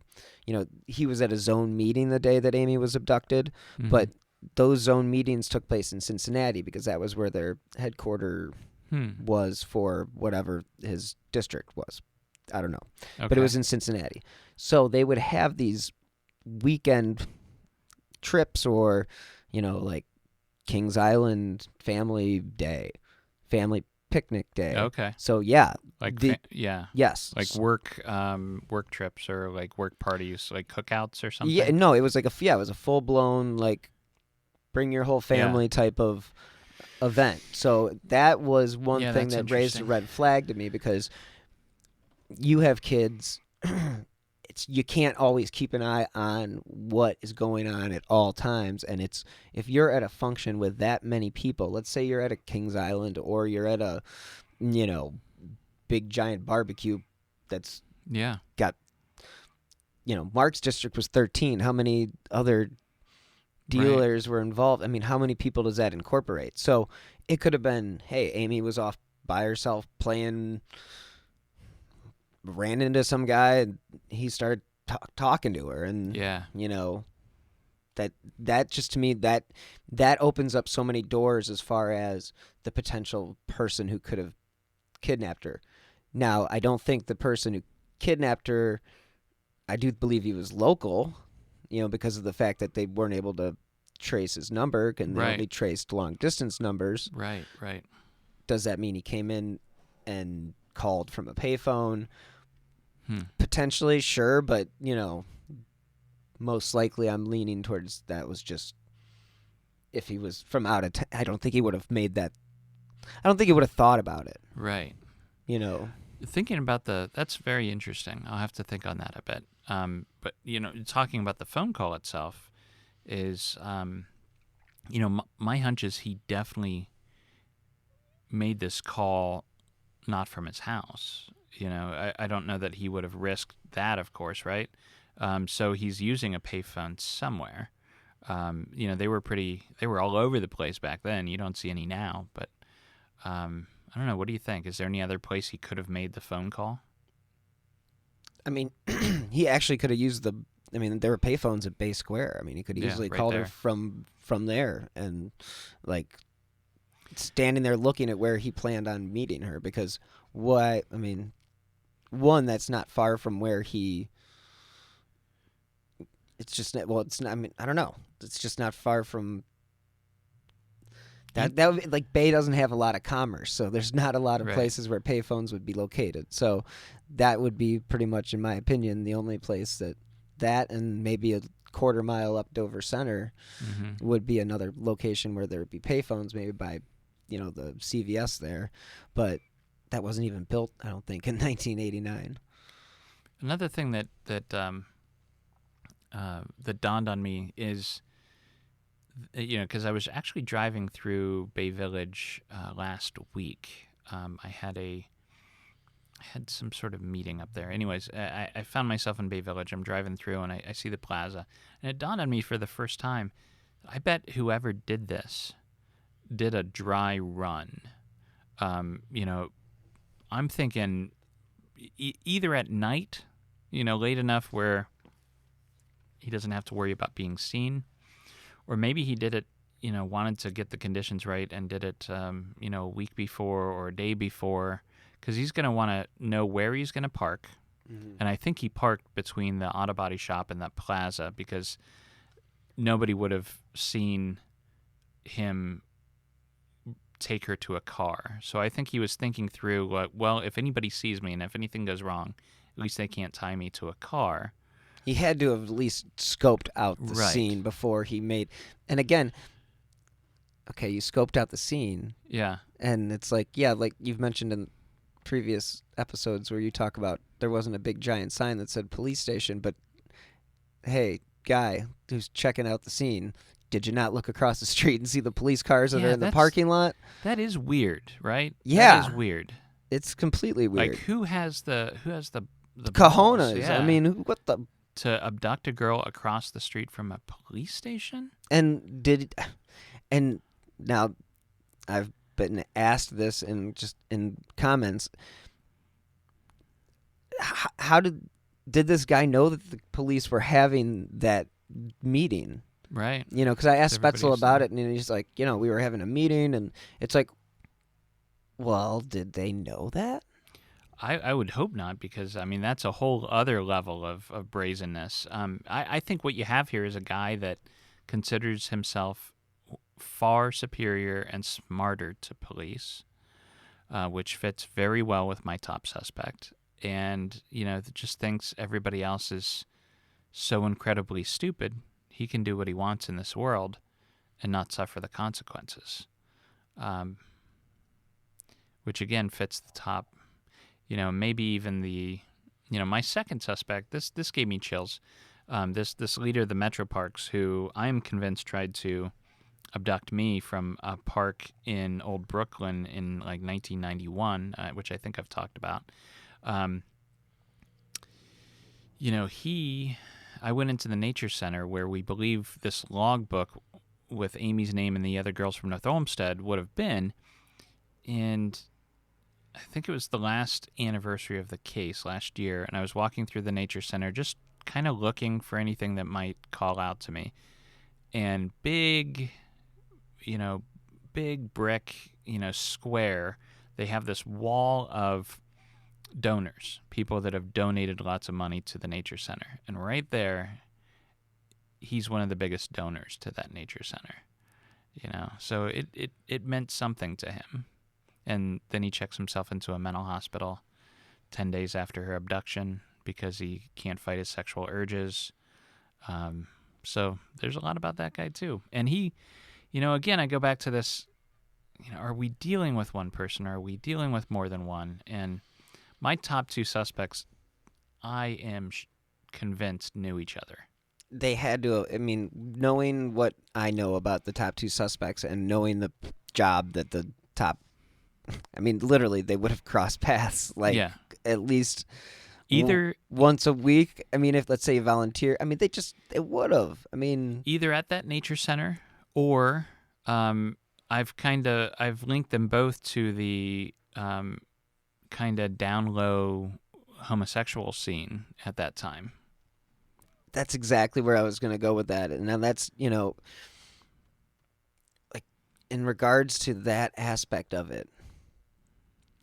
he was at a zone meeting the day that Amy was abducted, but those zone meetings took place in Cincinnati because that was where their headquarters was for whatever his district was. I don't know. Okay. But it was in Cincinnati. So they would have these weekend trips, or, like Kings Island family day, family picnic day. Okay. So yeah. Like yes. Like work trips, or like work parties, like cookouts or something. Yeah, no, it was like it was a full blown, like, bring your whole family type of event. So that was one thing that raised a red flag to me, because you have kids, you can't always keep an eye on what is going on at all times. And if you're at a function with that many people, let's say you're at a Kings Island, or you're at a, big giant barbecue that's got, Mark's district was 13. How many other dealers were involved? How many people does that incorporate? So it could have been, hey, Amy was off by herself playing, ran into some guy, and he started talking to her, and that just, to me, that opens up so many doors as far as the potential person who could have kidnapped her. Now, I don't think the person who kidnapped her, I do believe he was local, because of the fact that they weren't able to trace his number, and they only traced long-distance numbers. Right. Does that mean he came in and called from a payphone? Potentially, sure, but, most likely I'm leaning towards that was just if he was from out of town. I don't think he would have made that. I don't think he would have thought about it. Right. Thinking about that's very interesting. I'll have to think on that a bit. But, talking about the phone call itself is, my hunch is he definitely made this call not from his house. I don't know that he would have risked that, of course, right? So he's using a payphone somewhere. They were all over the place back then. You don't see any now, but I don't know. What do you think? Is there any other place he could have made the phone call? I mean, he actually could have used there were payphones at Bay Square. I mean, he could easily called her from there and, standing there looking at where he planned on meeting her, because one, that's not far from where it's just, it's not, I don't know. It's just not far from that would be, Bay doesn't have a lot of commerce, so there's not a lot of places where payphones would be located. So that would be pretty much, in my opinion, the only place that and maybe a quarter mile up Dover Center would be another location where there would be payphones, maybe by, the CVS there. But that wasn't even built, I don't think, in 1989. Another thing that dawned on me is, because I was actually driving through Bay Village last week. I had some sort of meeting up there. Anyways, I found myself in Bay Village. I'm driving through, and I see the plaza. And it dawned on me for the first time, I bet whoever did this did a dry run. I'm thinking either at night, late enough where he doesn't have to worry about being seen, or maybe he did it, wanted to get the conditions right and did it, a week before or a day before, because he's going to want to know where he's going to park. And I think he parked between the auto body shop and that plaza because nobody would have seen him take her to a car. So I think he was thinking through, well, if anybody sees me and if anything goes wrong, at least they can't tie me to a car. He had to have at least scoped out the scene before he made. And again, okay, you scoped out the scene. Yeah. And it's like you've mentioned in previous episodes where you talk about there wasn't a big giant sign that said police station, but hey, guy who's checking out the scene, did you not look across the street and see the police cars that are in the parking lot? That is weird, right? Yeah. That is weird. It's completely weird. Who has the cojones? Yeah. I mean, what the... To abduct a girl across the street from a police station? And now I've been asked this in comments. How did this guy know that the police were having that meeting? Right. Because I asked Spetzel about it, and he's like, we were having a meeting, and it's like, well, did they know that? I would hope not, because, that's a whole other level of brazenness. I think what you have here is a guy that considers himself far superior and smarter to police, which fits very well with my top suspect, and, just thinks everybody else is so incredibly stupid, he can do what he wants in this world and not suffer the consequences, which, again, fits the top. Maybe even the, my second suspect, this gave me chills. This leader of the Metro Parks, who I am convinced tried to abduct me from a park in Old Brooklyn in 1991, which I think I've talked about. I went into the nature center where we believe this logbook with Amy's name and the other girls from North Olmsted would have been, and I think it was the last anniversary of the case last year, and I was walking through the nature center just kind of looking for anything that might call out to me. And big brick, square, they have this wall of donors, people that have donated lots of money to the nature center. And right there, he's one of the biggest donors to that nature center. So it meant something to him. And then he checks himself into a mental hospital 10 days after her abduction because he can't fight his sexual urges. So there's a lot about that guy too. And he, again, I go back to this, are we dealing with one person or are we dealing with more than one? And my top 2 suspects, I am convinced knew each other. They had to. I mean, knowing what I know about the top 2 suspects and knowing the job that the top, I mean, literally, they would have crossed paths at least either once a week. I mean, if let's say you volunteer, I mean, they would have. I mean, either at that nature center or I've linked them both to the kind of down low homosexual scene at that time. That's exactly where I was going to go with that. And now that's, like in regards to that aspect of it,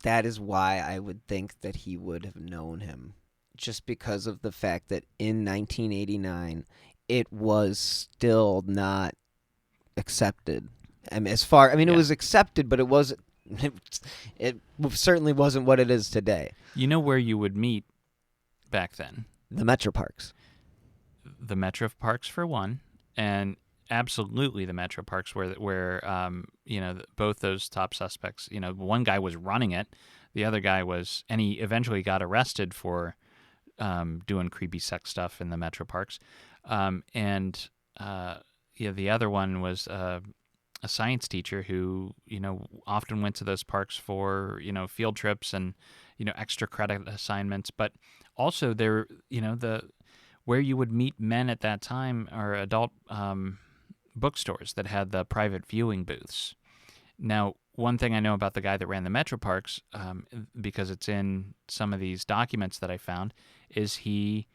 that is why I would think that he would have known him, just because of the fact that in 1989, it was still not accepted. I mean, it was accepted, but it certainly wasn't what it is today. You know where you would meet back then? The Metro Parks. The Metro Parks for one, and absolutely the Metro Parks where both those top suspects, one guy was running it, the other guy was, and he eventually got arrested for doing creepy sex stuff in the Metro Parks, and the other one was a science teacher who often went to those parks for field trips and extra credit assignments, but also there where you would meet men at that time are adult bookstores that had the private viewing booths. Now, one thing I know about the guy that ran the Metro Parks, because it's in some of these documents that I found, is he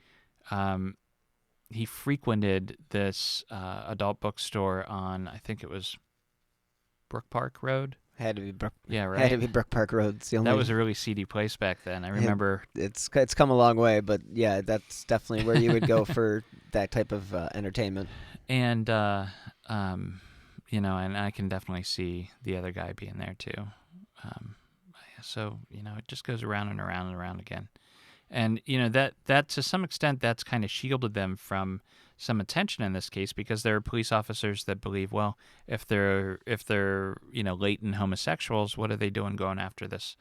frequented this adult bookstore on, I think it was Brook Park Road. Had to be Brook. Yeah, right. Had to be Brook Park Road. That was a really seedy place back then. I remember. It's come a long way, but yeah, that's definitely where you would go for that type of entertainment. And and I can definitely see the other guy being there too. So it just goes around and around and around again, and that to some extent that's kind of shielded them from some attention in this case, because there are police officers that believe, well, if they're latent homosexuals, what are they doing going after this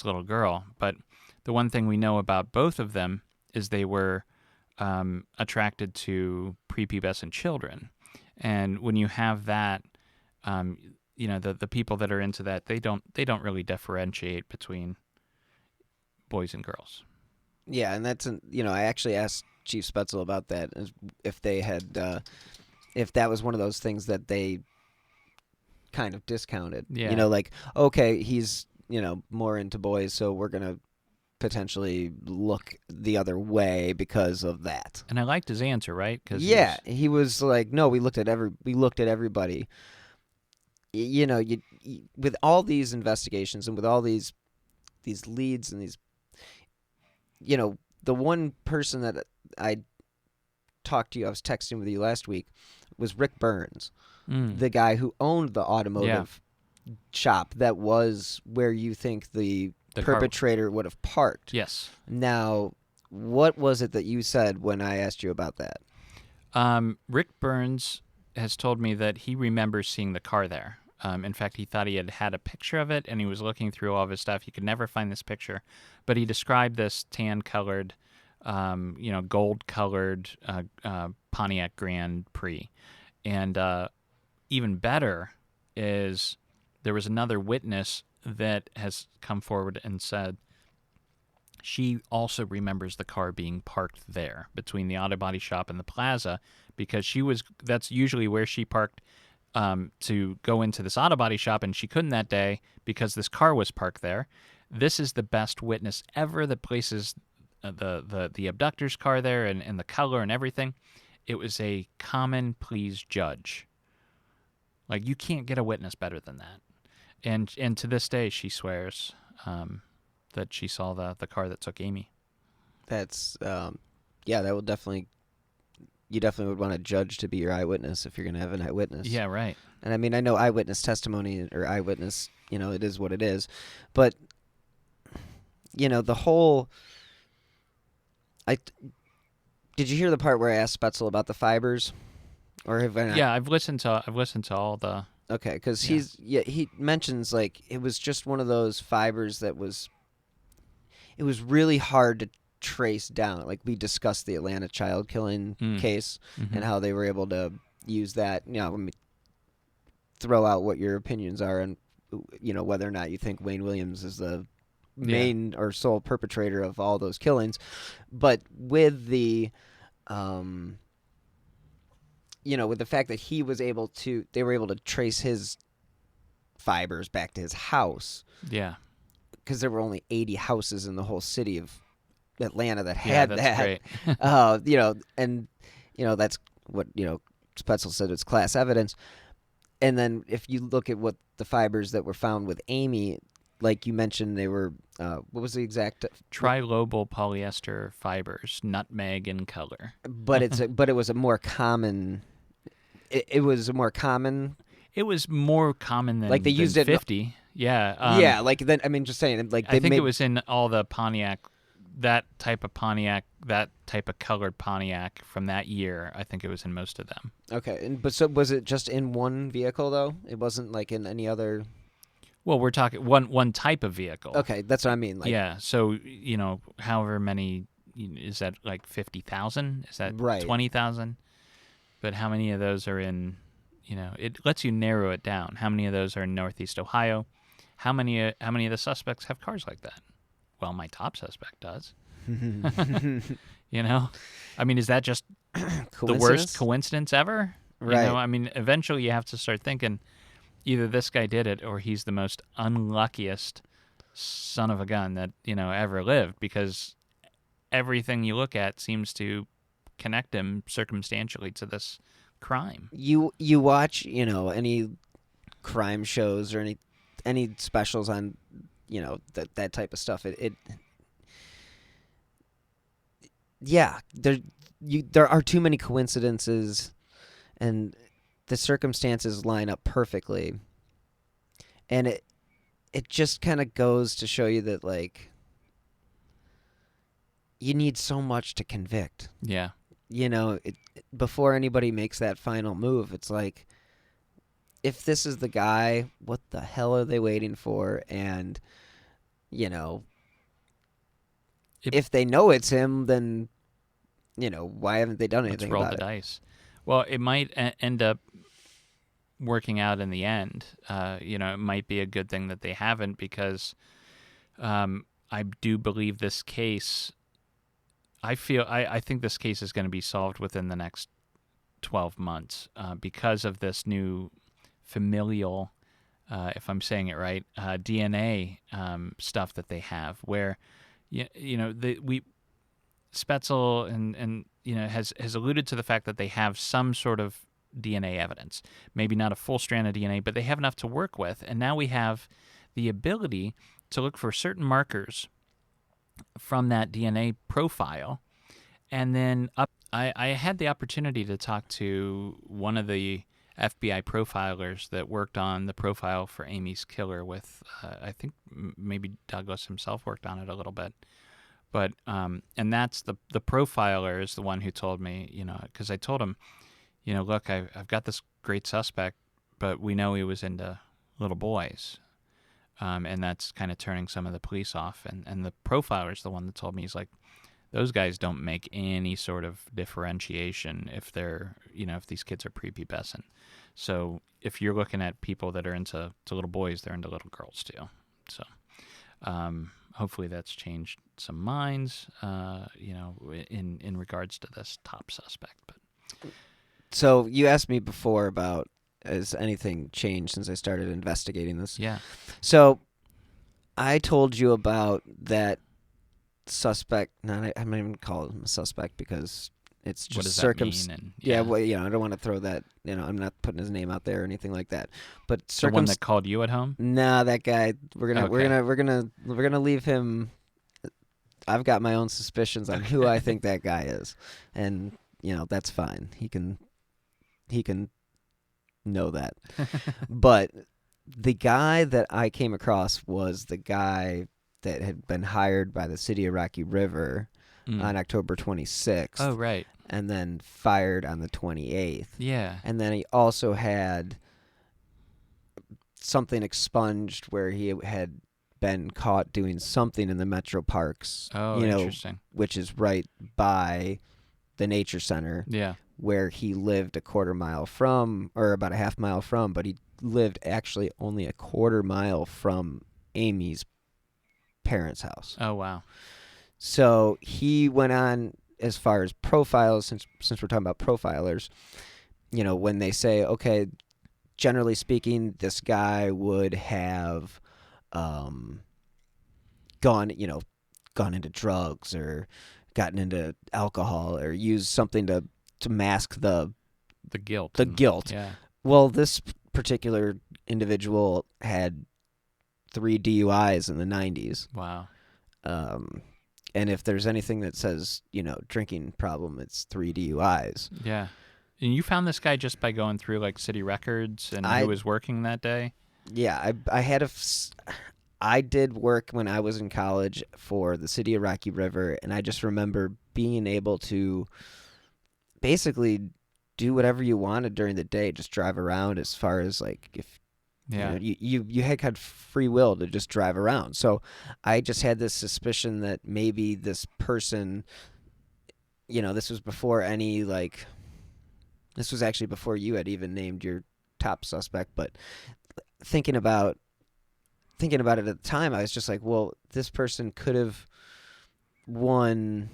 little girl? But the one thing we know about both of them is they were attracted to prepubescent children, and when you have that, the people that are into that, they don't really differentiate between boys and girls. Yeah, and that's I actually asked Chief Spetzel about that, if they had, if that was one of those things that they kind of discounted. Yeah. Like, okay, he's more into boys, so we're gonna potentially look the other way because of that. And I liked his answer, right? He was like, no, we looked at everybody. With all these investigations and with all these leads and these, the one person that I talked to you, I was texting with you last week, was Rick Burns, the guy who owned the automotive shop that was where you think the perpetrator would have parked. Yes. Now, what was it that you said when I asked you about that? Rick Burns has told me that he remembers seeing the car there. In fact, he thought he had a picture of it, and he was looking through all of his stuff. He could never find this picture, but he described this tan-colored, gold-colored Pontiac Grand Prix. And even better is there was another witness that has come forward and said she also remembers the car being parked there between the auto body shop and the plaza, because that's usually where she parked to go into this auto body shop, and she couldn't that day because this car was parked there. This is the best witness ever that places the abductor's car there and the color and everything. It was a common pleas judge. Like, you can't get a witness better than that. And to this day, she swears that she saw the car that took Amy. That's yeah, that will definitely. You definitely would want a judge to be your eyewitness if you're going to have an eyewitness. Yeah, right. And I mean, I know eyewitness testimony or eyewitness, it is what it is. But, the whole... Did you hear the part where I asked Spetzel about the fibers? Or have I not? Yeah, I've listened to all the... Okay, because he mentions, it was just one of those fibers that was... It was really hard to trace down. We discussed the Atlanta child killing case and how they were able to use that. Let me throw out what your opinions are and whether or not you think Wayne Williams is the main or sole perpetrator of all those killings. But with the with the fact that they were able to trace his fibers back to his house. Yeah. Because there were only 80 houses in the whole city of Atlanta that had that's that. Great. And that's what Spetzel said, it's class evidence. And then if you look at what the fibers that were found with Amy, like you mentioned, they were what was the exact trilobal polyester fibers, nutmeg in color. But it was a more common. It was a more common. It was more common than they used than it 50. Yeah. Then I mean, just saying, I think it was in all the Pontiac. That type of colored Pontiac from that year, I think it was in most of them. Okay, but so was it just in one vehicle though? It wasn't in any other. Well, we're talking one type of vehicle. Okay, that's what I mean. Yeah, so however many is that 50,000? Is that right. 20,000? But how many of those are in? It lets you narrow it down. How many of those are in Northeast Ohio? How many of the suspects have cars like that? Well, my top suspect does. I mean, is that just the worst coincidence ever? Right. I mean, eventually you have to start thinking either this guy did it or he's the most unluckiest son of a gun that, ever lived, because everything you look at seems to connect him circumstantially to this crime. You watch, any crime shows or any specials on that type of stuff. There are too many coincidences, and the circumstances line up perfectly, and it just kind of goes to show you that you need so much to convict. Yeah. Before anybody makes that final move, it's if this is the guy, what the hell are they waiting for? And, if they know it's him, then, why haven't they done anything about it? Let's roll the dice. Well, it might end up working out in the end. It might be a good thing that they haven't, because I do believe this case, I think this case is going to be solved within the next 12 months because of this new familial, if I'm saying it right, DNA stuff that they have, where Spetzel and has alluded to the fact that they have some sort of DNA evidence, maybe not a full strand of DNA, but they have enough to work with, and now we have the ability to look for certain markers from that DNA profile, and then I had the opportunity to talk to one of the FBI profilers that worked on the profile for Amy's killer with, I think maybe Douglas himself worked on it a little bit. But, and that's the profiler is the one who told me, because I told him, look, I've got this great suspect, but we know he was into little boys. And that's kind of turning some of the police off. And the profiler is the one that told me, he's like, those guys don't make any sort of differentiation if they're, if these kids are prepubescent. So if you're looking at people that are into little boys, they're into little girls too. So hopefully that's changed some minds, in regards to this top suspect. But so you asked me before about, has anything changed since I started investigating this? Yeah. So I told you about that suspect. I'm not even call him a suspect because It's what just does that mean? And yeah, well, I don't want to throw that. I'm not putting his name out there or anything like that. But the one that called you at home? Nah, that guy. We're Okay. gonna leave him. I've got my own suspicions on who I think that guy is, and that's fine. He can know that. But the guy that I came across was the guy that had been hired by the city of Rocky River on October 26th. Oh, right. And then fired on the 28th. Yeah. And then he also had something expunged where he had been caught doing something in the metro parks. Oh, interesting. Which is right by the nature center. Yeah. Where he lived a quarter mile from, or about a half mile from, but he lived actually only a quarter mile from Amy's parents' house. Oh, wow. So he went on as far as profiles, since we're talking about profilers, when they say, okay, generally speaking, this guy would have gone into drugs or gotten into alcohol or used something to mask the guilt. The guilt. Yeah. Well, this particular individual had 3 DUIs in the 90s. Wow. And if there's anything that says, drinking problem, it's 3 DUIs. Yeah. And you found this guy just by going through like city records and who was working that day? Yeah, I did work when I was in college for the city of Rocky River, and I just remember being able to basically do whatever you wanted during the day, just drive around as far as like if you had free will to just drive around. So I just had this suspicion that maybe this person, this was before this was actually before you had even named your top suspect, but thinking about it at the time, I was just like, well, this person could have won.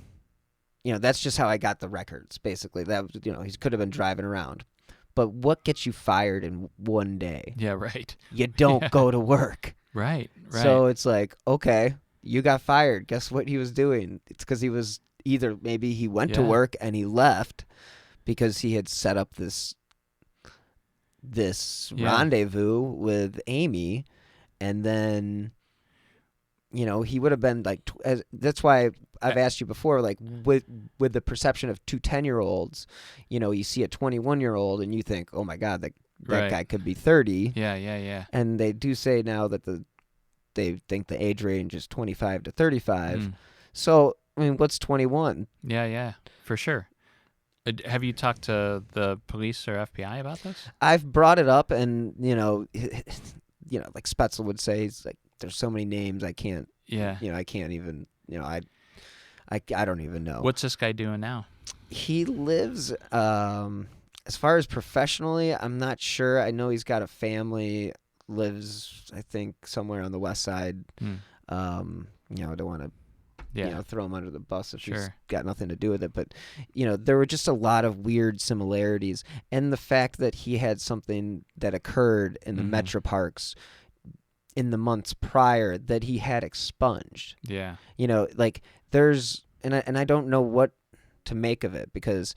That's just how I got the records, basically. That he could have been driving around. But what gets you fired in one day? Yeah, right. You don't go to work. Right. So it's like, okay, you got fired. Guess what he was doing? It's because he was maybe he went to work and he left because he had set up this rendezvous with Amy, and then he would have been like that's why I've asked you before, like with the perception of 2 10-year-olds, you see a 21-year-old and you think, oh my God, that guy could be 30. Yeah. And they do say now that they think the age range is 25 to 35. So I mean, what's 21? Yeah, for sure. Have you talked to the police or FBI about this? I've brought it up, and like Spetzel would say, he's like, there's so many names I can't. Yeah. I can't even. I don't even know. What's this guy doing now? He lives. As far as professionally, I'm not sure. I know he's got a family. Lives, I think, somewhere on the west side. I don't want to. Throw him under the bus if he's got nothing to do with it. But, there were just a lot of weird similarities. And the fact that he had something that occurred in the metro parks in the months prior that he had expunged. Yeah. Like there's, and I don't know what to make of it because,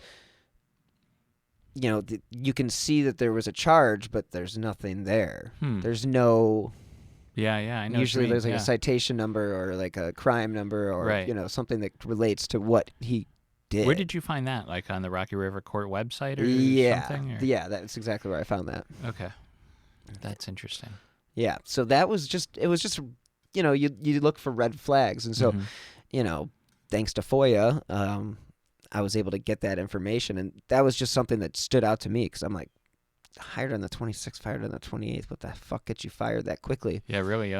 you can see that there was a charge, but there's nothing there. There's no... Yeah, I know. Usually there's like a citation number or like a crime number or, something that relates to what he did. Where did you find that? Like on the Rocky River Court website or something? Or? Yeah, that's exactly where I found that. Okay. That's interesting. Yeah, so it was just, you look for red flags. And so, thanks to FOIA, I was able to get that information. And that was just something that stood out to me because I'm like, hired on the 26th, fired on the 28th. What the fuck gets you fired that quickly? Yeah, really.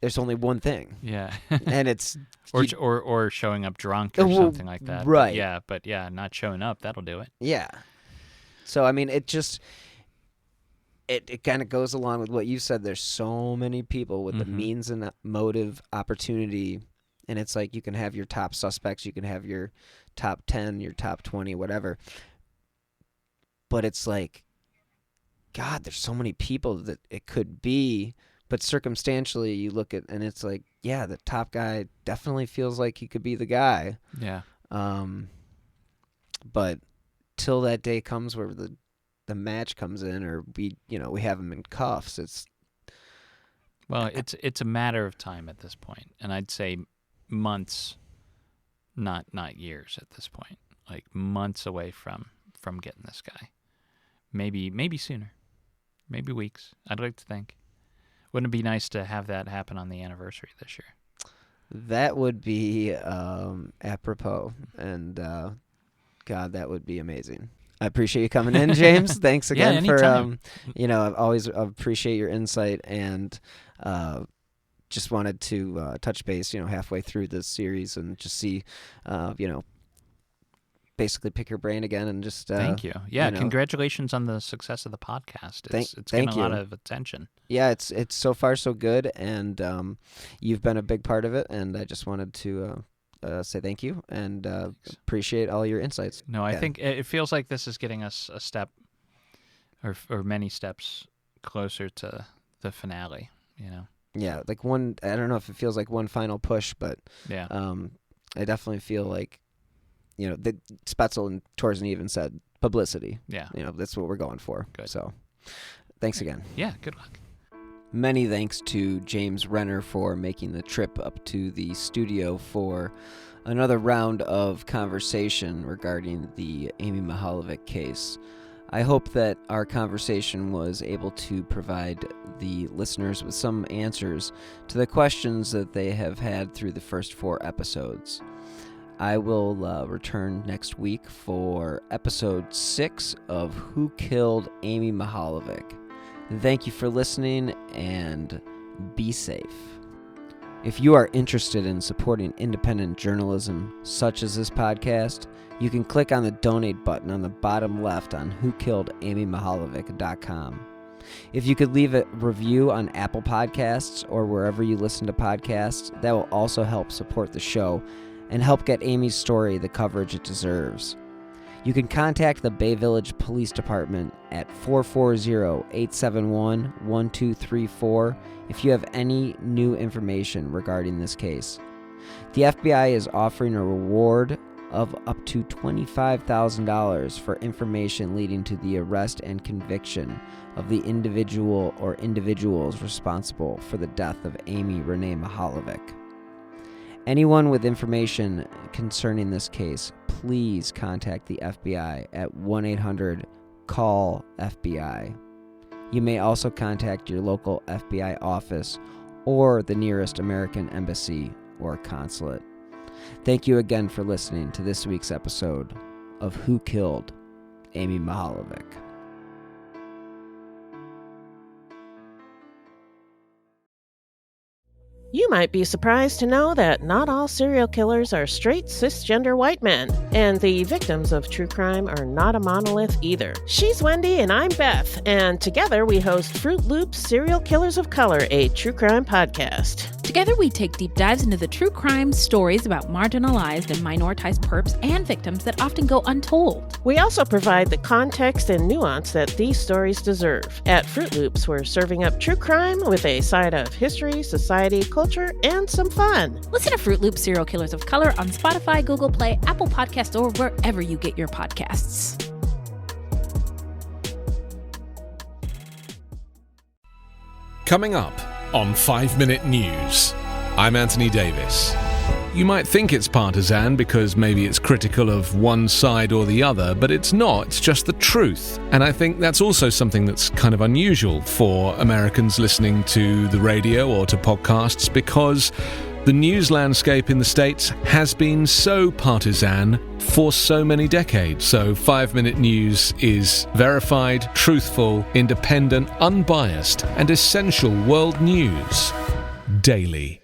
There's only one thing. Yeah, and it's or showing up drunk or something like that. Right. But not showing up, that'll do it. Yeah. So I mean, it just it kind of goes along with what you said. There's so many people with the means and motive, opportunity, and it's like you can have your top suspects, you can have your top 10, your top 20, whatever. But it's like, God, there's so many people that it could be, but circumstantially you look at, and it's like, yeah, the top guy definitely feels like he could be the guy. Yeah. But till that day comes where the match comes in, or we have him in cuffs, it's a matter of time at this point, and I'd say months, not years at this point. Like months away from getting this guy. Maybe sooner. Maybe weeks. I'd like to think. Wouldn't it be nice to have that happen on the anniversary this year? That would be apropos, and God, that would be amazing. I appreciate you coming in, James. Thanks again for I always appreciate your insight, and just wanted to touch base, halfway through this series and just see, basically pick your brain again and just thank you. Yeah, congratulations on the success of the podcast. It's getting a lot of attention. Yeah, it's so far so good, and you've been a big part of it, and I just wanted to say thank you and appreciate all your insights. No, I think it feels like this is getting us a step or many steps closer to the finale, Yeah, like one, I don't know if it feels like one final push, but yeah. I definitely feel like the Spetzel and Torsen even said publicity. Yeah. That's what we're going for. Good. So thanks again. Yeah, good luck. Many thanks to James Renner for making the trip up to the studio for another round of conversation regarding the Amy Mihaljevic case. I hope that our conversation was able to provide the listeners with some answers to the questions that they have had through the first 4 episodes. I will return next week for episode 6 of Who Killed Amy Mihaljevic. Thank you for listening, and be safe. If you are interested in supporting independent journalism such as this podcast, you can click on the donate button on the bottom left on whokilledamymihaljevic.com. If you could leave a review on Apple Podcasts or wherever you listen to podcasts, that will also help support the show and help get Amy's story the coverage it deserves. You can contact the Bay Village Police Department at 440-871-1234 if you have any new information regarding this case. The FBI is offering a reward of up to $25,000 for information leading to the arrest and conviction of the individual or individuals responsible for the death of Amy Renee Mihaljevic. Anyone with information concerning this case, please contact the FBI at 1-800-CALL-FBI. You may also contact your local FBI office or the nearest American embassy or consulate. Thank you again for listening to this week's episode of Who Killed Amy Mihaljevic. You might be surprised to know that not all serial killers are straight cisgender white men, and the victims of true crime are not a monolith either. She's Wendy and I'm Beth, and together we host Fruit Loops Serial Killers of Color, a true crime podcast. Together we take deep dives into the true crime stories about marginalized and minoritized perps and victims that often go untold. We also provide the context and nuance that these stories deserve. At Fruit Loops, we're serving up true crime with a side of history, society, culture, and some fun. Listen to Fruit Loops Serial Killers of Color on Spotify, Google Play, Apple Podcasts, or wherever you get your podcasts. Coming up on 5 Minute News, I'm Anthony Davis. You might think it's partisan because maybe it's critical of one side or the other, but it's not. It's just the truth. And I think that's also something that's kind of unusual for Americans listening to the radio or to podcasts, because the news landscape in the States has been so partisan for so many decades. So 5 Minute News is verified, truthful, independent, unbiased, and essential world news daily.